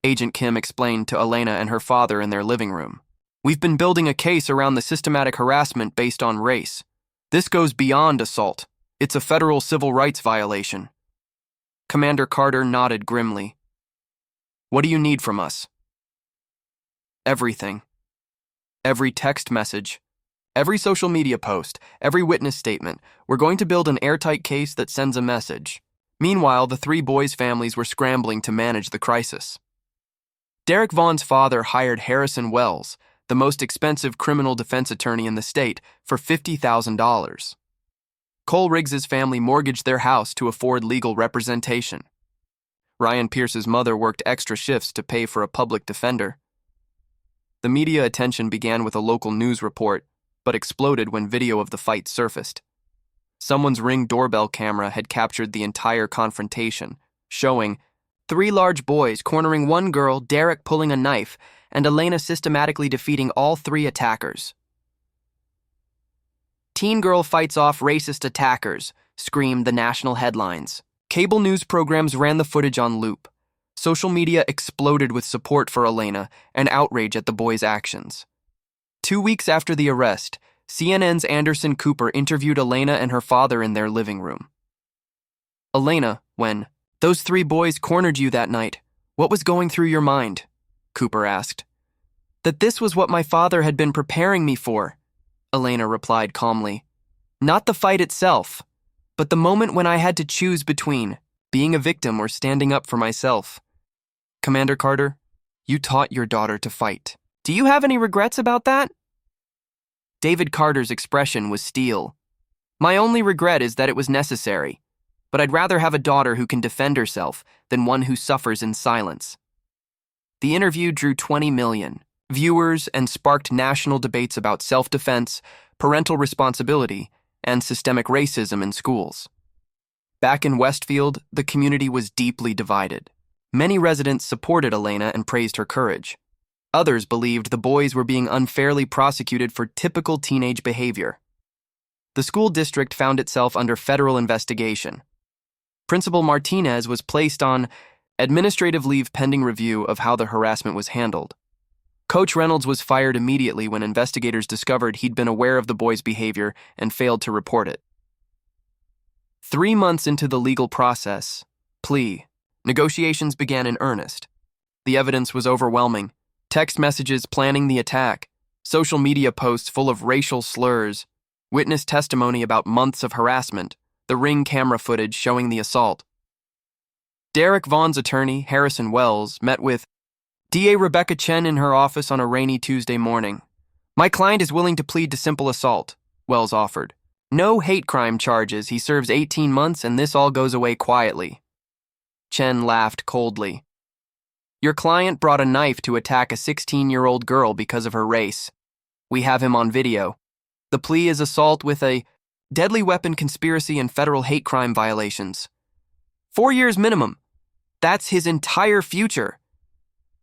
Agent Kim explained to Elena and her father in their living room. "We've been building a case around the systematic harassment based on race. This goes beyond assault. It's a federal civil rights violation." Commander Carter nodded grimly. "What do you need from us?" "Everything. Every text message, every social media post, every witness statement. We're going to build an airtight case that sends a message." Meanwhile, the three boys' families were scrambling to manage the crisis. Derek Vaughn's father hired Harrison Wells, the most expensive criminal defense attorney in the state, for $50,000. Cole Riggs's family mortgaged their house to afford legal representation. Ryan Pierce's mother worked extra shifts to pay for a public defender. The media attention began with a local news report, but exploded when video of the fight surfaced. Someone's Ring doorbell camera had captured the entire confrontation, showing 3 large boys cornering one girl, Derek pulling a knife, and Elena systematically defeating all 3 attackers. "Teen girl fights off racist attackers," screamed the national headlines. Cable news programs ran the footage on loop. Social media exploded with support for Elena and outrage at the boys' actions. 2 weeks after the arrest, CNN's Anderson Cooper interviewed Elena and her father in their living room. Elena, when those 3 boys cornered you that night, what was going through your mind? Cooper asked. That this was what my father had been preparing me for, Elena replied calmly. Not the fight itself, but the moment when I had to choose between being a victim or standing up for myself. Commander Carter, you taught your daughter to fight. Do you have any regrets about that? David Carter's expression was steel. My only regret is that it was necessary, but I'd rather have a daughter who can defend herself than one who suffers in silence. The interview drew 20 million viewers and sparked national debates about self-defense, parental responsibility, and systemic racism in schools. Back in Westfield, the community was deeply divided. Many residents supported Elena and praised her courage. Others believed the boys were being unfairly prosecuted for typical teenage behavior. The school district found itself under federal investigation. Principal Martinez was placed on administrative leave pending review of how the harassment was handled. Coach Reynolds was fired immediately when investigators discovered he'd been aware of the boys' behavior and failed to report it. 3 months into the legal process, negotiations began in earnest. The evidence was overwhelming. Text messages planning the attack, social media posts full of racial slurs, witness testimony about months of harassment, the Ring camera footage showing the assault. Derek Vaughn's attorney, Harrison Wells, met with DA Rebecca Chen in her office on a rainy Tuesday morning. My client is willing to plead to simple assault, Wells offered. No hate crime charges, he serves 18 months and this all goes away quietly. Chen laughed coldly. Your client brought a knife to attack a 16-year-old girl because of her race. We have him on video. The plea is assault with a deadly weapon conspiracy and federal hate crime violations. 4 years minimum. That's his entire future.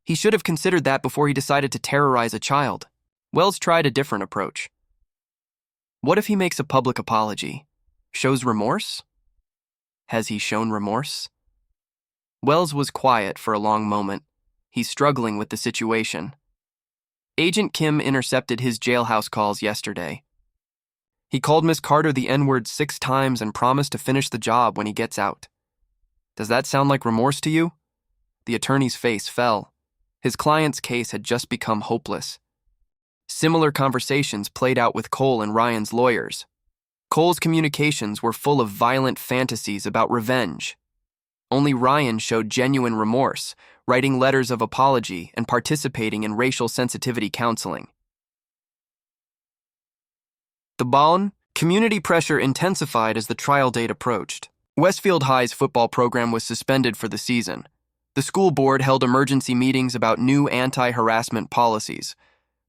He should have considered that before he decided to terrorize a child. Wells tried a different approach. What if he makes a public apology? Shows remorse? Has he shown remorse? Wells was quiet for a long moment. He's struggling with the situation. Agent Kim intercepted his jailhouse calls yesterday. He called Miss Carter the N-word 6 times and promised to finish the job when he gets out. Does that sound like remorse to you? The attorney's face fell. His client's case had just become hopeless. Similar conversations played out with Cole and Ryan's lawyers. Cole's communications were full of violent fantasies about revenge. Only Ryan showed genuine remorse, writing letters of apology and participating in racial sensitivity counseling. The Bullies community pressure intensified as the trial date approached. Westfield High's football program was suspended for the season. The school board held emergency meetings about new anti-harassment policies.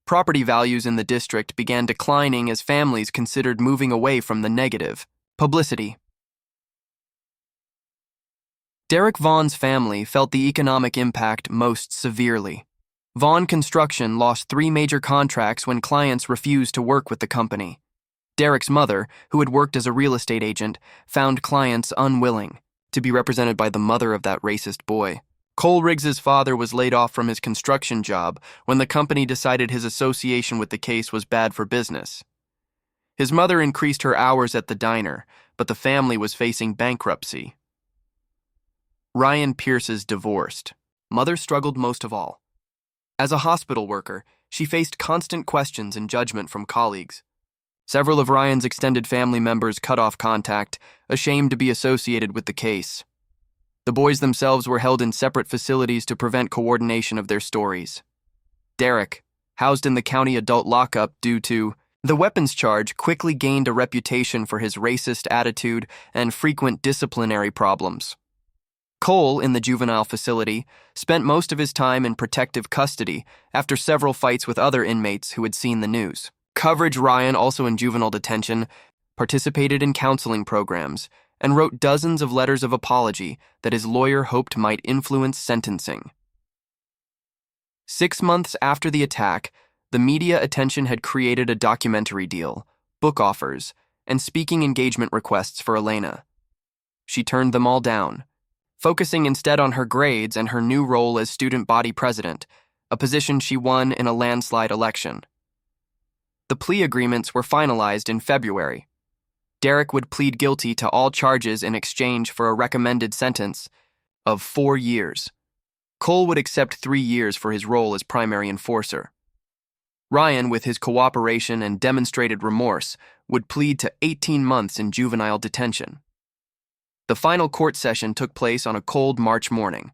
Property values in the district began declining as families considered moving away from the negative publicity. Derek Vaughn's family felt the economic impact most severely. Vaughn Construction lost 3 major contracts when clients refused to work with the company. Derek's mother, who had worked as a real estate agent, found clients unwilling to be represented by the mother of that racist boy. Cole Riggs's father was laid off from his construction job when the company decided his association with the case was bad for business. His mother increased her hours at the diner, but the family was facing bankruptcy. Ryan Pierce's divorced. Mother struggled most of all. As a hospital worker, she faced constant questions and judgment from colleagues. Several of Ryan's extended family members cut off contact, ashamed to be associated with the case. The boys themselves were held in separate facilities to prevent coordination of their stories. Derek, housed in the county adult lockup due to the weapons charge, quickly gained a reputation for his racist attitude and frequent disciplinary problems. Cole, in the juvenile facility, spent most of his time in protective custody after several fights with other inmates who had seen the news. Coverage Ryan, also in juvenile detention, participated in counseling programs and wrote dozens of letters of apology that his lawyer hoped might influence sentencing. 6 months after the attack, the media attention had created a documentary deal, book offers, and speaking engagement requests for Elena. She turned them all down. focusing instead on her grades and her new role as student body president, a position she won in a landslide election. The plea agreements were finalized in February. Derek would plead guilty to all charges in exchange for a recommended sentence of 4 years. Cole would accept 3 years for his role as primary enforcer. Ryan, with his cooperation and demonstrated remorse, would plead to 18 months in juvenile detention. The final court session took place on a cold March morning.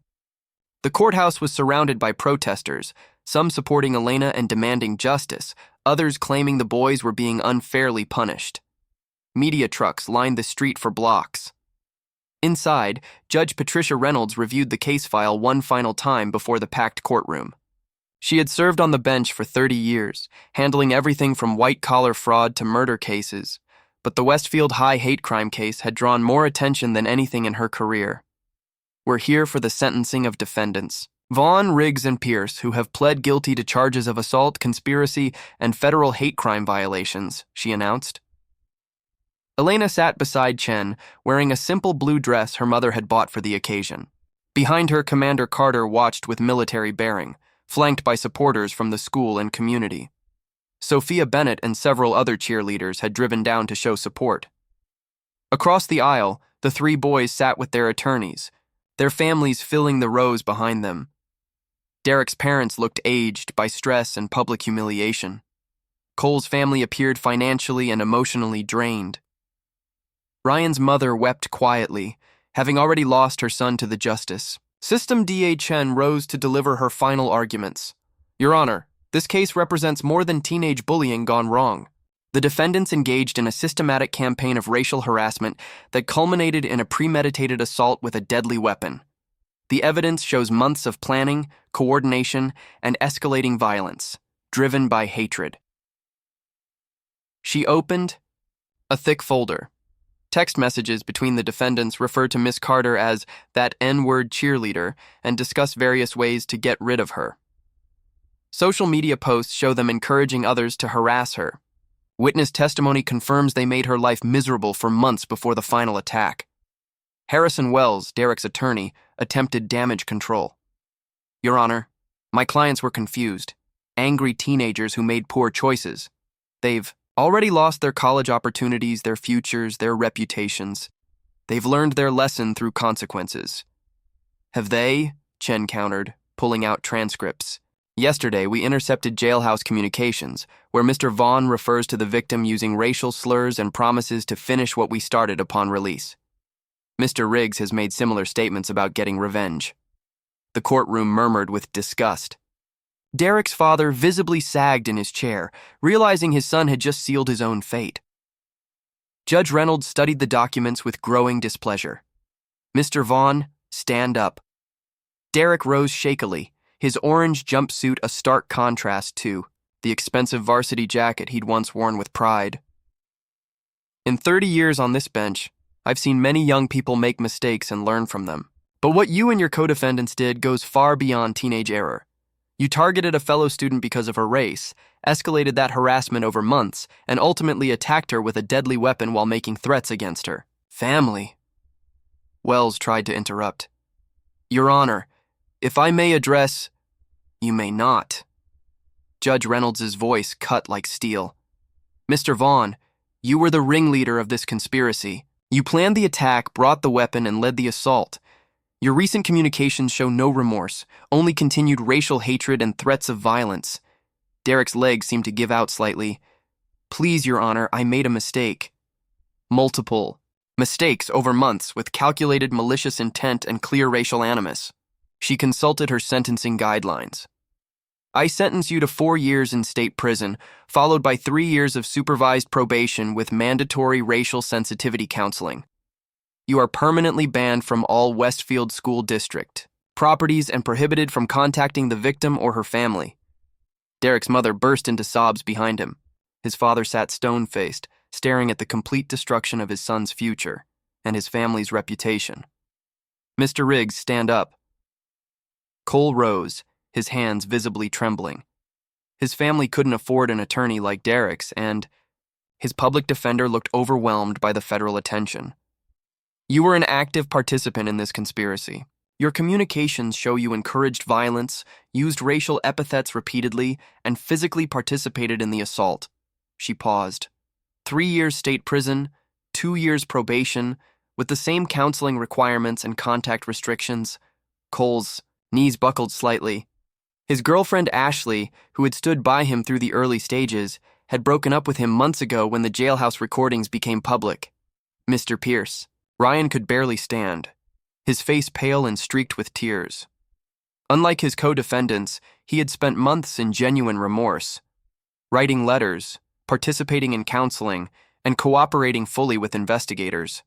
The courthouse was surrounded by protesters, some supporting Elena and demanding justice, others claiming the boys were being unfairly punished. Media trucks lined the street for blocks. Inside, Judge Patricia Reynolds reviewed the case file one final time before the packed courtroom. She had served on the bench for 30 years, handling everything from white-collar fraud to murder cases, but the Westfield High hate crime case had drawn more attention than anything in her career. We're here for the sentencing of defendants, Vaughn, Riggs, and Pierce, who have pled guilty to charges of assault, conspiracy, and federal hate crime violations, she announced. Elena sat beside Chen, wearing a simple blue dress her mother had bought for the occasion. Behind her, Commander Carter watched with military bearing, flanked by supporters from the school and community. Sophia Bennett and several other cheerleaders had driven down to show support. Across the aisle, the 3 boys sat with their attorneys, their families filling the rows behind them. Derek's parents looked aged by stress and public humiliation. Cole's family appeared financially and emotionally drained. Ryan's mother wept quietly, having already lost her son to the justice. System DA Chen rose to deliver her final arguments. Your Honor, this case represents more than teenage bullying gone wrong. The defendants engaged in a systematic campaign of racial harassment that culminated in a premeditated assault with a deadly weapon. The evidence shows months of planning, coordination, and escalating violence, driven by hatred. She opened a thick folder. Text messages between the defendants referred to Miss Carter as that N-word cheerleader and discuss various ways to get rid of her. Social media posts show them encouraging others to harass her. Witness testimony confirms they made her life miserable for months before the final attack. Harrison Wells, Derek's attorney, attempted damage control. Your Honor, my clients were confused, angry teenagers who made poor choices. They've already lost their college opportunities, their futures, their reputations. They've learned their lesson through consequences. Have they? Chen countered, pulling out transcripts. Yesterday, we intercepted jailhouse communications, where Mr. Vaughn refers to the victim using racial slurs and promises to finish what we started upon release. Mr. Riggs has made similar statements about getting revenge. The courtroom murmured with disgust. Derek's father visibly sagged in his chair, realizing his son had just sealed his own fate. Judge Reynolds studied the documents with growing displeasure. Mr. Vaughn, stand up. Derek rose shakily, his orange jumpsuit a stark contrast to the expensive varsity jacket he'd once worn with pride. In 30 years on this bench, I've seen many young people make mistakes and learn from them. But what you and your co-defendants did goes far beyond teenage error. You targeted a fellow student because of her race, escalated that harassment over months, and ultimately attacked her with a deadly weapon while making threats against her family. Wells tried to interrupt. Your Honor, if I may address... You may not. Judge Reynolds' voice cut like steel. Mr. Vaughn, you were the ringleader of this conspiracy. You planned the attack, brought the weapon, and led the assault. Your recent communications show no remorse, only continued racial hatred and threats of violence. Derek's legs seemed to give out slightly. Please, Your Honor, I made a mistake. Multiple mistakes over months with calculated malicious intent and clear racial animus. She consulted her sentencing guidelines. I sentence you to 4 years in state prison, followed by 3 years of supervised probation with mandatory racial sensitivity counseling. You are permanently banned from all Westfield School District properties and prohibited from contacting the victim or her family. Derek's mother burst into sobs behind him. His father sat stone-faced, staring at the complete destruction of his son's future and his family's reputation. Mr. Riggs, stand up. Cole rose, his hands visibly trembling. His family couldn't afford an attorney like Derek's, and his public defender looked overwhelmed by the federal attention. You were an active participant in this conspiracy. Your communications show you encouraged violence, used racial epithets repeatedly, and physically participated in the assault. She paused. 3 years state prison, 2 years probation, with the same counseling requirements and contact restrictions. Cole's knees buckled slightly. His girlfriend Ashley, who had stood by him through the early stages, had broken up with him months ago when the jailhouse recordings became public. Mr. Pierce. Ryan could barely stand, his face pale and streaked with tears. Unlike his co-defendants, he had spent months in genuine remorse, writing letters, participating in counseling, and cooperating fully with investigators.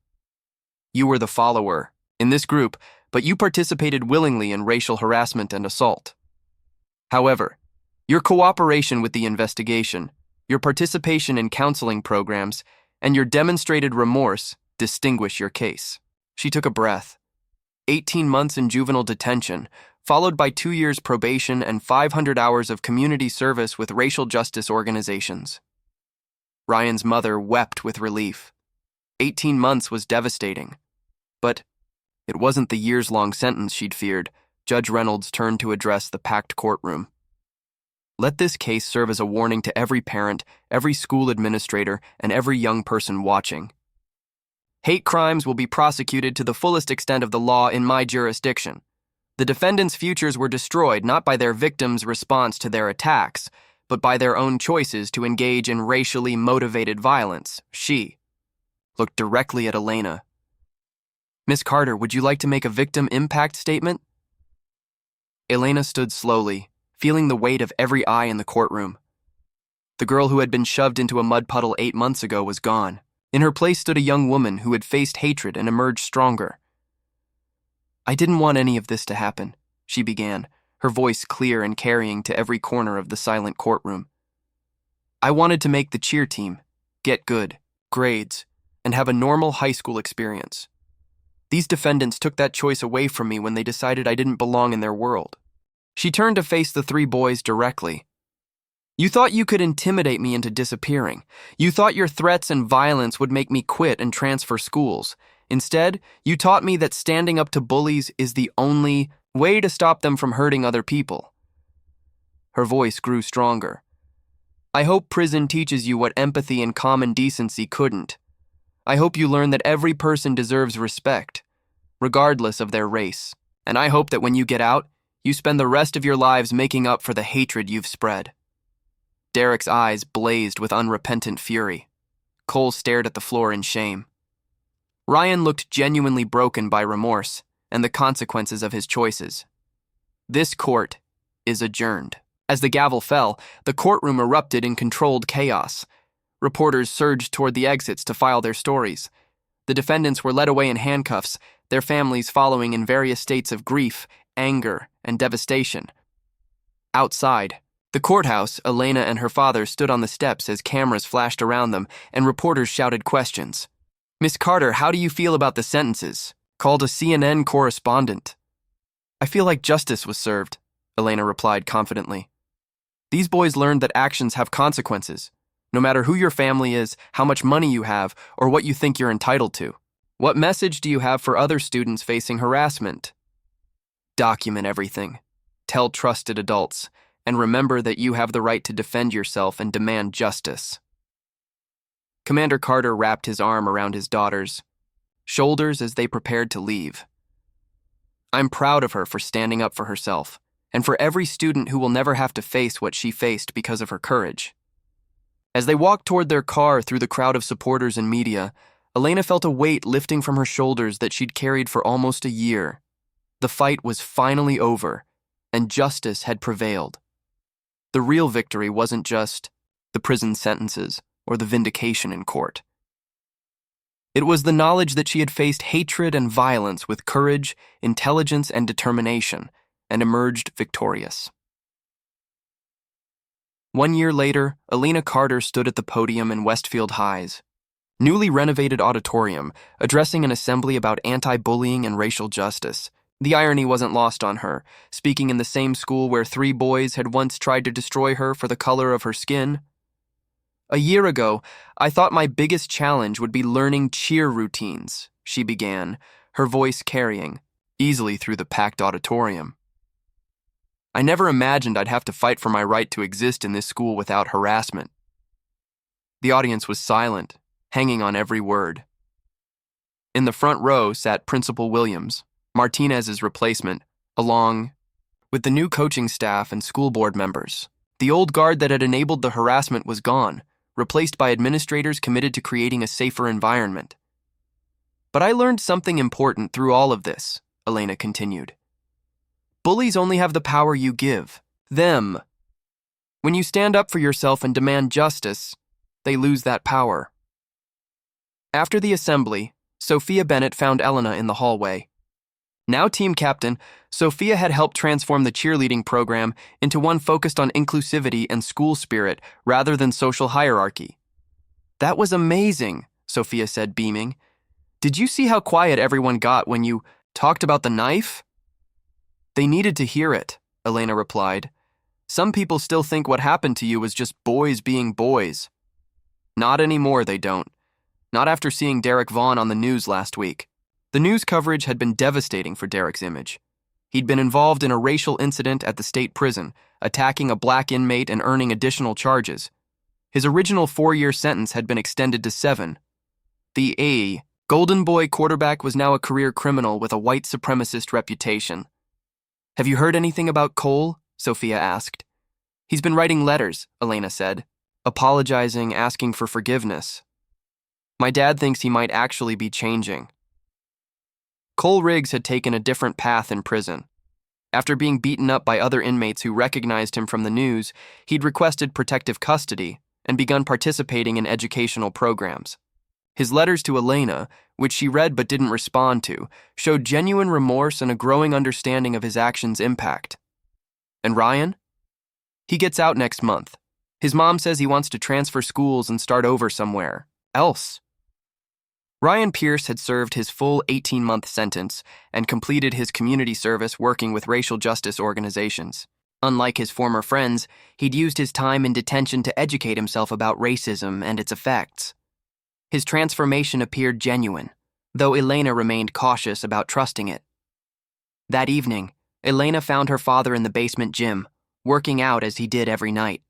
You were the follower in this group, but you participated willingly in racial harassment and assault. However, your cooperation with the investigation, your participation in counseling programs, and your demonstrated remorse distinguish your case. She took a breath. 18 months in juvenile detention, followed by 2 years probation and 500 hours of community service with racial justice organizations. Ryan's mother wept with relief. 18 months was devastating. But it wasn't the years-long sentence she'd feared. Judge Reynolds turned to address the packed courtroom. Let this case serve as a warning to every parent, every school administrator, and every young person watching. Hate crimes will be prosecuted to the fullest extent of the law in my jurisdiction. The defendants' futures were destroyed not by their victims' response to their attacks, but by their own choices to engage in racially motivated violence. She looked directly at Elena. Miss Carter, would you like to make a victim impact statement? Elena stood slowly, feeling the weight of every eye in the courtroom. The girl who had been shoved into a mud puddle 8 months ago was gone. In her place stood a young woman who had faced hatred and emerged stronger. I didn't want any of this to happen, she began, her voice clear and carrying to every corner of the silent courtroom. I wanted to make the cheer team, get good grades, and have a normal high school experience. These defendants took that choice away from me when they decided I didn't belong in their world. She turned to face the 3 boys directly. You thought you could intimidate me into disappearing. You thought your threats and violence would make me quit and transfer schools. Instead, you taught me that standing up to bullies is the only way to stop them from hurting other people. Her voice grew stronger. I hope prison teaches you what empathy and common decency couldn't. I hope you learn that every person deserves respect, regardless of their race. And I hope that when you get out, you spend the rest of your lives making up for the hatred you've spread. Derek's eyes blazed with unrepentant fury. Cole stared at the floor in shame. Ryan looked genuinely broken by remorse and the consequences of his choices. This court is adjourned. As the gavel fell, the courtroom erupted in controlled chaos. Reporters surged toward the exits to file their stories. The defendants were led away in handcuffs, their families following in various states of grief, anger, and devastation. Outside the courthouse, Elena and her father stood on the steps as cameras flashed around them and reporters shouted questions. Miss Carter, how do you feel about the sentences? Called a CNN correspondent. I feel like justice was served, Elena replied confidently. These boys learned that actions have consequences, no matter who your family is, how much money you have, or what you think you're entitled to. What message do you have for other students facing harassment? Document everything. Tell trusted adults, and remember that you have the right to defend yourself and demand justice. Commander Carter wrapped his arm around his daughter's shoulders as they prepared to leave. I'm proud of her for standing up for herself, and for every student who will never have to face what she faced because of her courage. As they walked toward their car through the crowd of supporters and media, Elena felt a weight lifting from her shoulders that she'd carried for almost a year. The fight was finally over, and justice had prevailed. The real victory wasn't just the prison sentences or the vindication in court. It was the knowledge that she had faced hatred and violence with courage, intelligence, and determination, and emerged victorious. 1 year later, Elena Carter stood at the podium in Westfield High's newly renovated auditorium, addressing an assembly about anti-bullying and racial justice. The irony wasn't lost on her, speaking in the same school where 3 boys had once tried to destroy her for the color of her skin. A year ago, I thought my biggest challenge would be learning cheer routines, she began, her voice carrying easily through the packed auditorium. I never imagined I'd have to fight for my right to exist in this school without harassment. The audience was silent, hanging on every word. In the front row sat Principal Williams, Martinez's replacement, along with the new coaching staff and school board members. The old guard that had enabled the harassment was gone, replaced by administrators committed to creating a safer environment. But I learned something important through all of this, Elena continued. Bullies only have the power you give them. When you stand up for yourself and demand justice, they lose that power. After the assembly, Sophia Bennett found Elena in the hallway. Now team captain, Sophia had helped transform the cheerleading program into one focused on inclusivity and school spirit rather than social hierarchy. That was amazing, Sophia said, beaming. Did you see how quiet everyone got when you talked about the knife? They needed to hear it, Elena replied. Some people still think what happened to you was just boys being boys. Not anymore, they don't. Not after seeing Derek Vaughn on the news last week. The news coverage had been devastating for Derek's image. He'd been involved in a racial incident at the state prison, attacking a black inmate and earning additional charges. His original 4-year sentence had been extended to 7. The Golden Boy quarterback was now a career criminal with a white supremacist reputation. Have you heard anything about Cole? Sophia asked. He's been writing letters, Elena said, apologizing, asking for forgiveness. My dad thinks he might actually be changing. Cole Riggs had taken a different path in prison. After being beaten up by other inmates who recognized him from the news, he'd requested protective custody and begun participating in educational programs. His letters to Elena, which she read but didn't respond to, showed genuine remorse and a growing understanding of his actions' impact. And Ryan? He gets out next month. His mom says he wants to transfer schools and start over somewhere else. Ryan Pierce had served his full 18-month sentence and completed his community service working with racial justice organizations. Unlike his former friends, he'd used his time in detention to educate himself about racism and its effects. His transformation appeared genuine, though Elena remained cautious about trusting it. That evening, Elena found her father in the basement gym, working out as he did every night.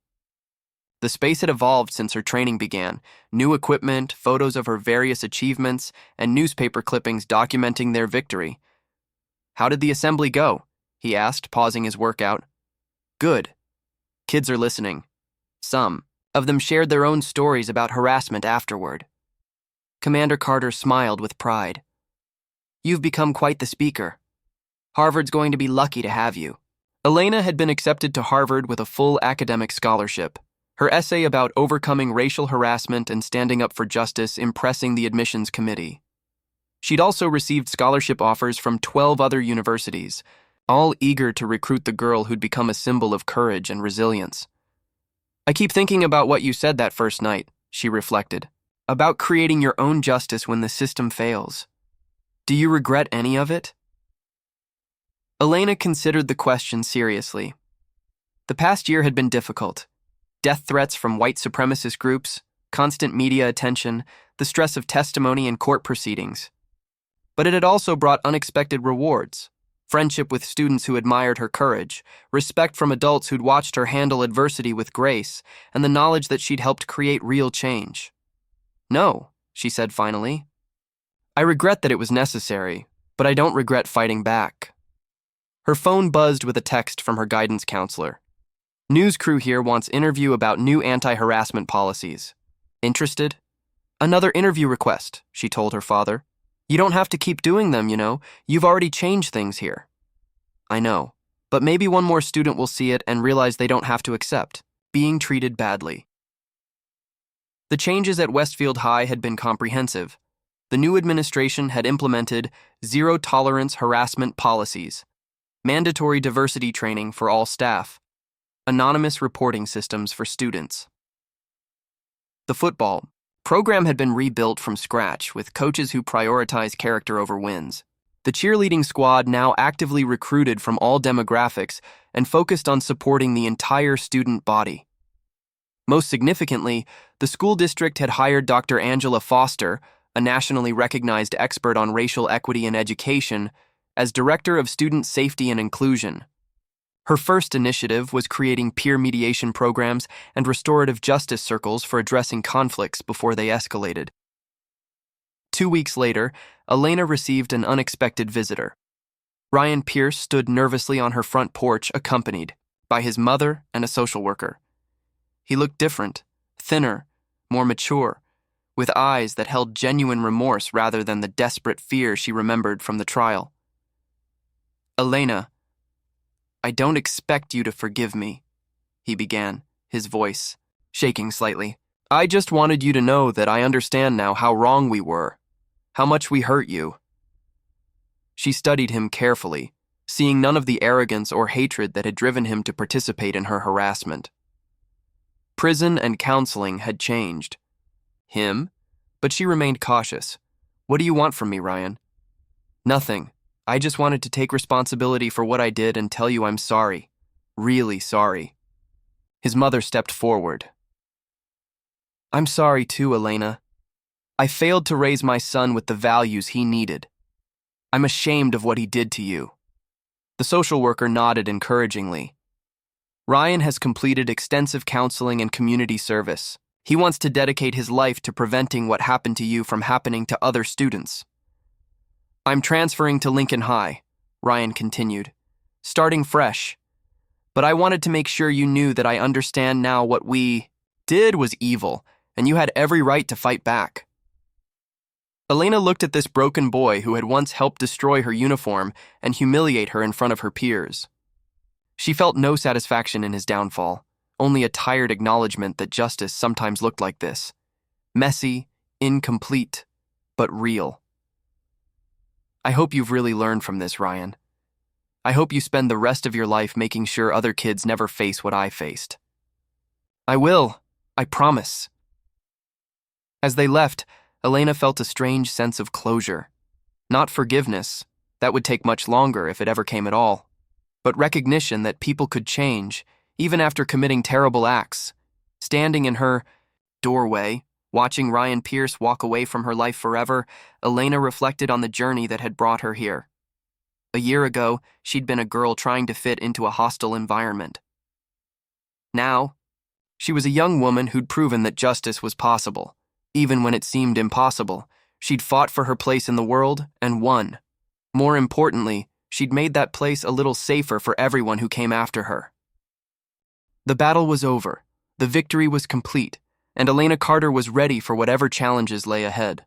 The space had evolved since her training began, new equipment, photos of her various achievements, and newspaper clippings documenting their victory. How did the assembly go? He asked, pausing his workout. Good. Kids are listening. Some of them shared their own stories about harassment afterward. Commander Carter smiled with pride. You've become quite the speaker. Harvard's going to be lucky to have you. Elena had been accepted to Harvard with a full academic scholarship. Her essay about overcoming racial harassment and standing up for justice impressing the admissions committee. She'd also received scholarship offers from 12 other universities, all eager to recruit the girl who'd become a symbol of courage and resilience. I keep thinking about what you said that first night, she reflected, about creating your own justice when the system fails. Do you regret any of it? Elena considered the question seriously. The past year had been difficult. Death threats from white supremacist groups, constant media attention, the stress of testimony and court proceedings. But it had also brought unexpected rewards, friendship with students who admired her courage, respect from adults who'd watched her handle adversity with grace, and the knowledge that she'd helped create real change. No, she said finally. I regret that it was necessary, but I don't regret fighting back. Her phone buzzed with a text from her guidance counselor. News crew here wants interview about new anti-harassment policies. Interested? Another interview request, she told her father. You don't have to keep doing them, you know. You've already changed things here. I know, but maybe one more student will see it and realize they don't have to accept being treated badly. The changes at Westfield High had been comprehensive. The new administration had implemented zero-tolerance harassment policies, mandatory diversity training for all staff, anonymous reporting systems for students. The football program had been rebuilt from scratch with coaches who prioritize character over wins. The cheerleading squad now actively recruited from all demographics and focused on supporting the entire student body. Most significantly, the school district had hired Dr. Angela Foster, a nationally recognized expert on racial equity in education, as Director of Student Safety and Inclusion. Her first initiative was creating peer mediation programs and restorative justice circles for addressing conflicts before they escalated. 2 weeks later, Elena received an unexpected visitor. Ryan Pierce stood nervously on her front porch, accompanied by his mother and a social worker. He looked different, thinner, more mature, with eyes that held genuine remorse rather than the desperate fear she remembered from the trial. "Elena, I don't expect you to forgive me," he began, his voice shaking slightly. "I just wanted you to know that I understand now how wrong we were, how much we hurt you." She studied him carefully, seeing none of the arrogance or hatred that had driven him to participate in her harassment. Prison and counseling had changed him, but she remained cautious. "What do you want from me, Ryan?" "Nothing. I just wanted to take responsibility for what I did and tell you I'm sorry. Really sorry." His mother stepped forward. "I'm sorry too, Elena. I failed to raise my son with the values he needed. I'm ashamed of what he did to you." The social worker nodded encouragingly. "Ryan has completed extensive counseling and community service. He wants to dedicate his life to preventing what happened to you from happening to other students." "I'm transferring to Lincoln High," Ryan continued, "starting fresh. But I wanted to make sure you knew that I understand now what we did was evil, and you had every right to fight back." Elena looked at this broken boy who had once helped destroy her uniform and humiliate her in front of her peers. She felt no satisfaction in his downfall, only a tired acknowledgement that justice sometimes looked like this. Messy, incomplete, but real. "I hope you've really learned from this, Ryan. I hope you spend the rest of your life making sure other kids never face what I faced." "I will. I promise." As they left, Elena felt a strange sense of closure. Not forgiveness, that would take much longer if it ever came at all, but recognition that people could change, even after committing terrible acts. Standing in her doorway, watching Ryan Pierce walk away from her life forever, Elena reflected on the journey that had brought her here. A year ago, she'd been a girl trying to fit into a hostile environment. Now, she was a young woman who'd proven that justice was possible. Even when it seemed impossible, she'd fought for her place in the world and won. More importantly, she'd made that place a little safer for everyone who came after her. The battle was over, the victory was complete, and Elena Carter was ready for whatever challenges lay ahead.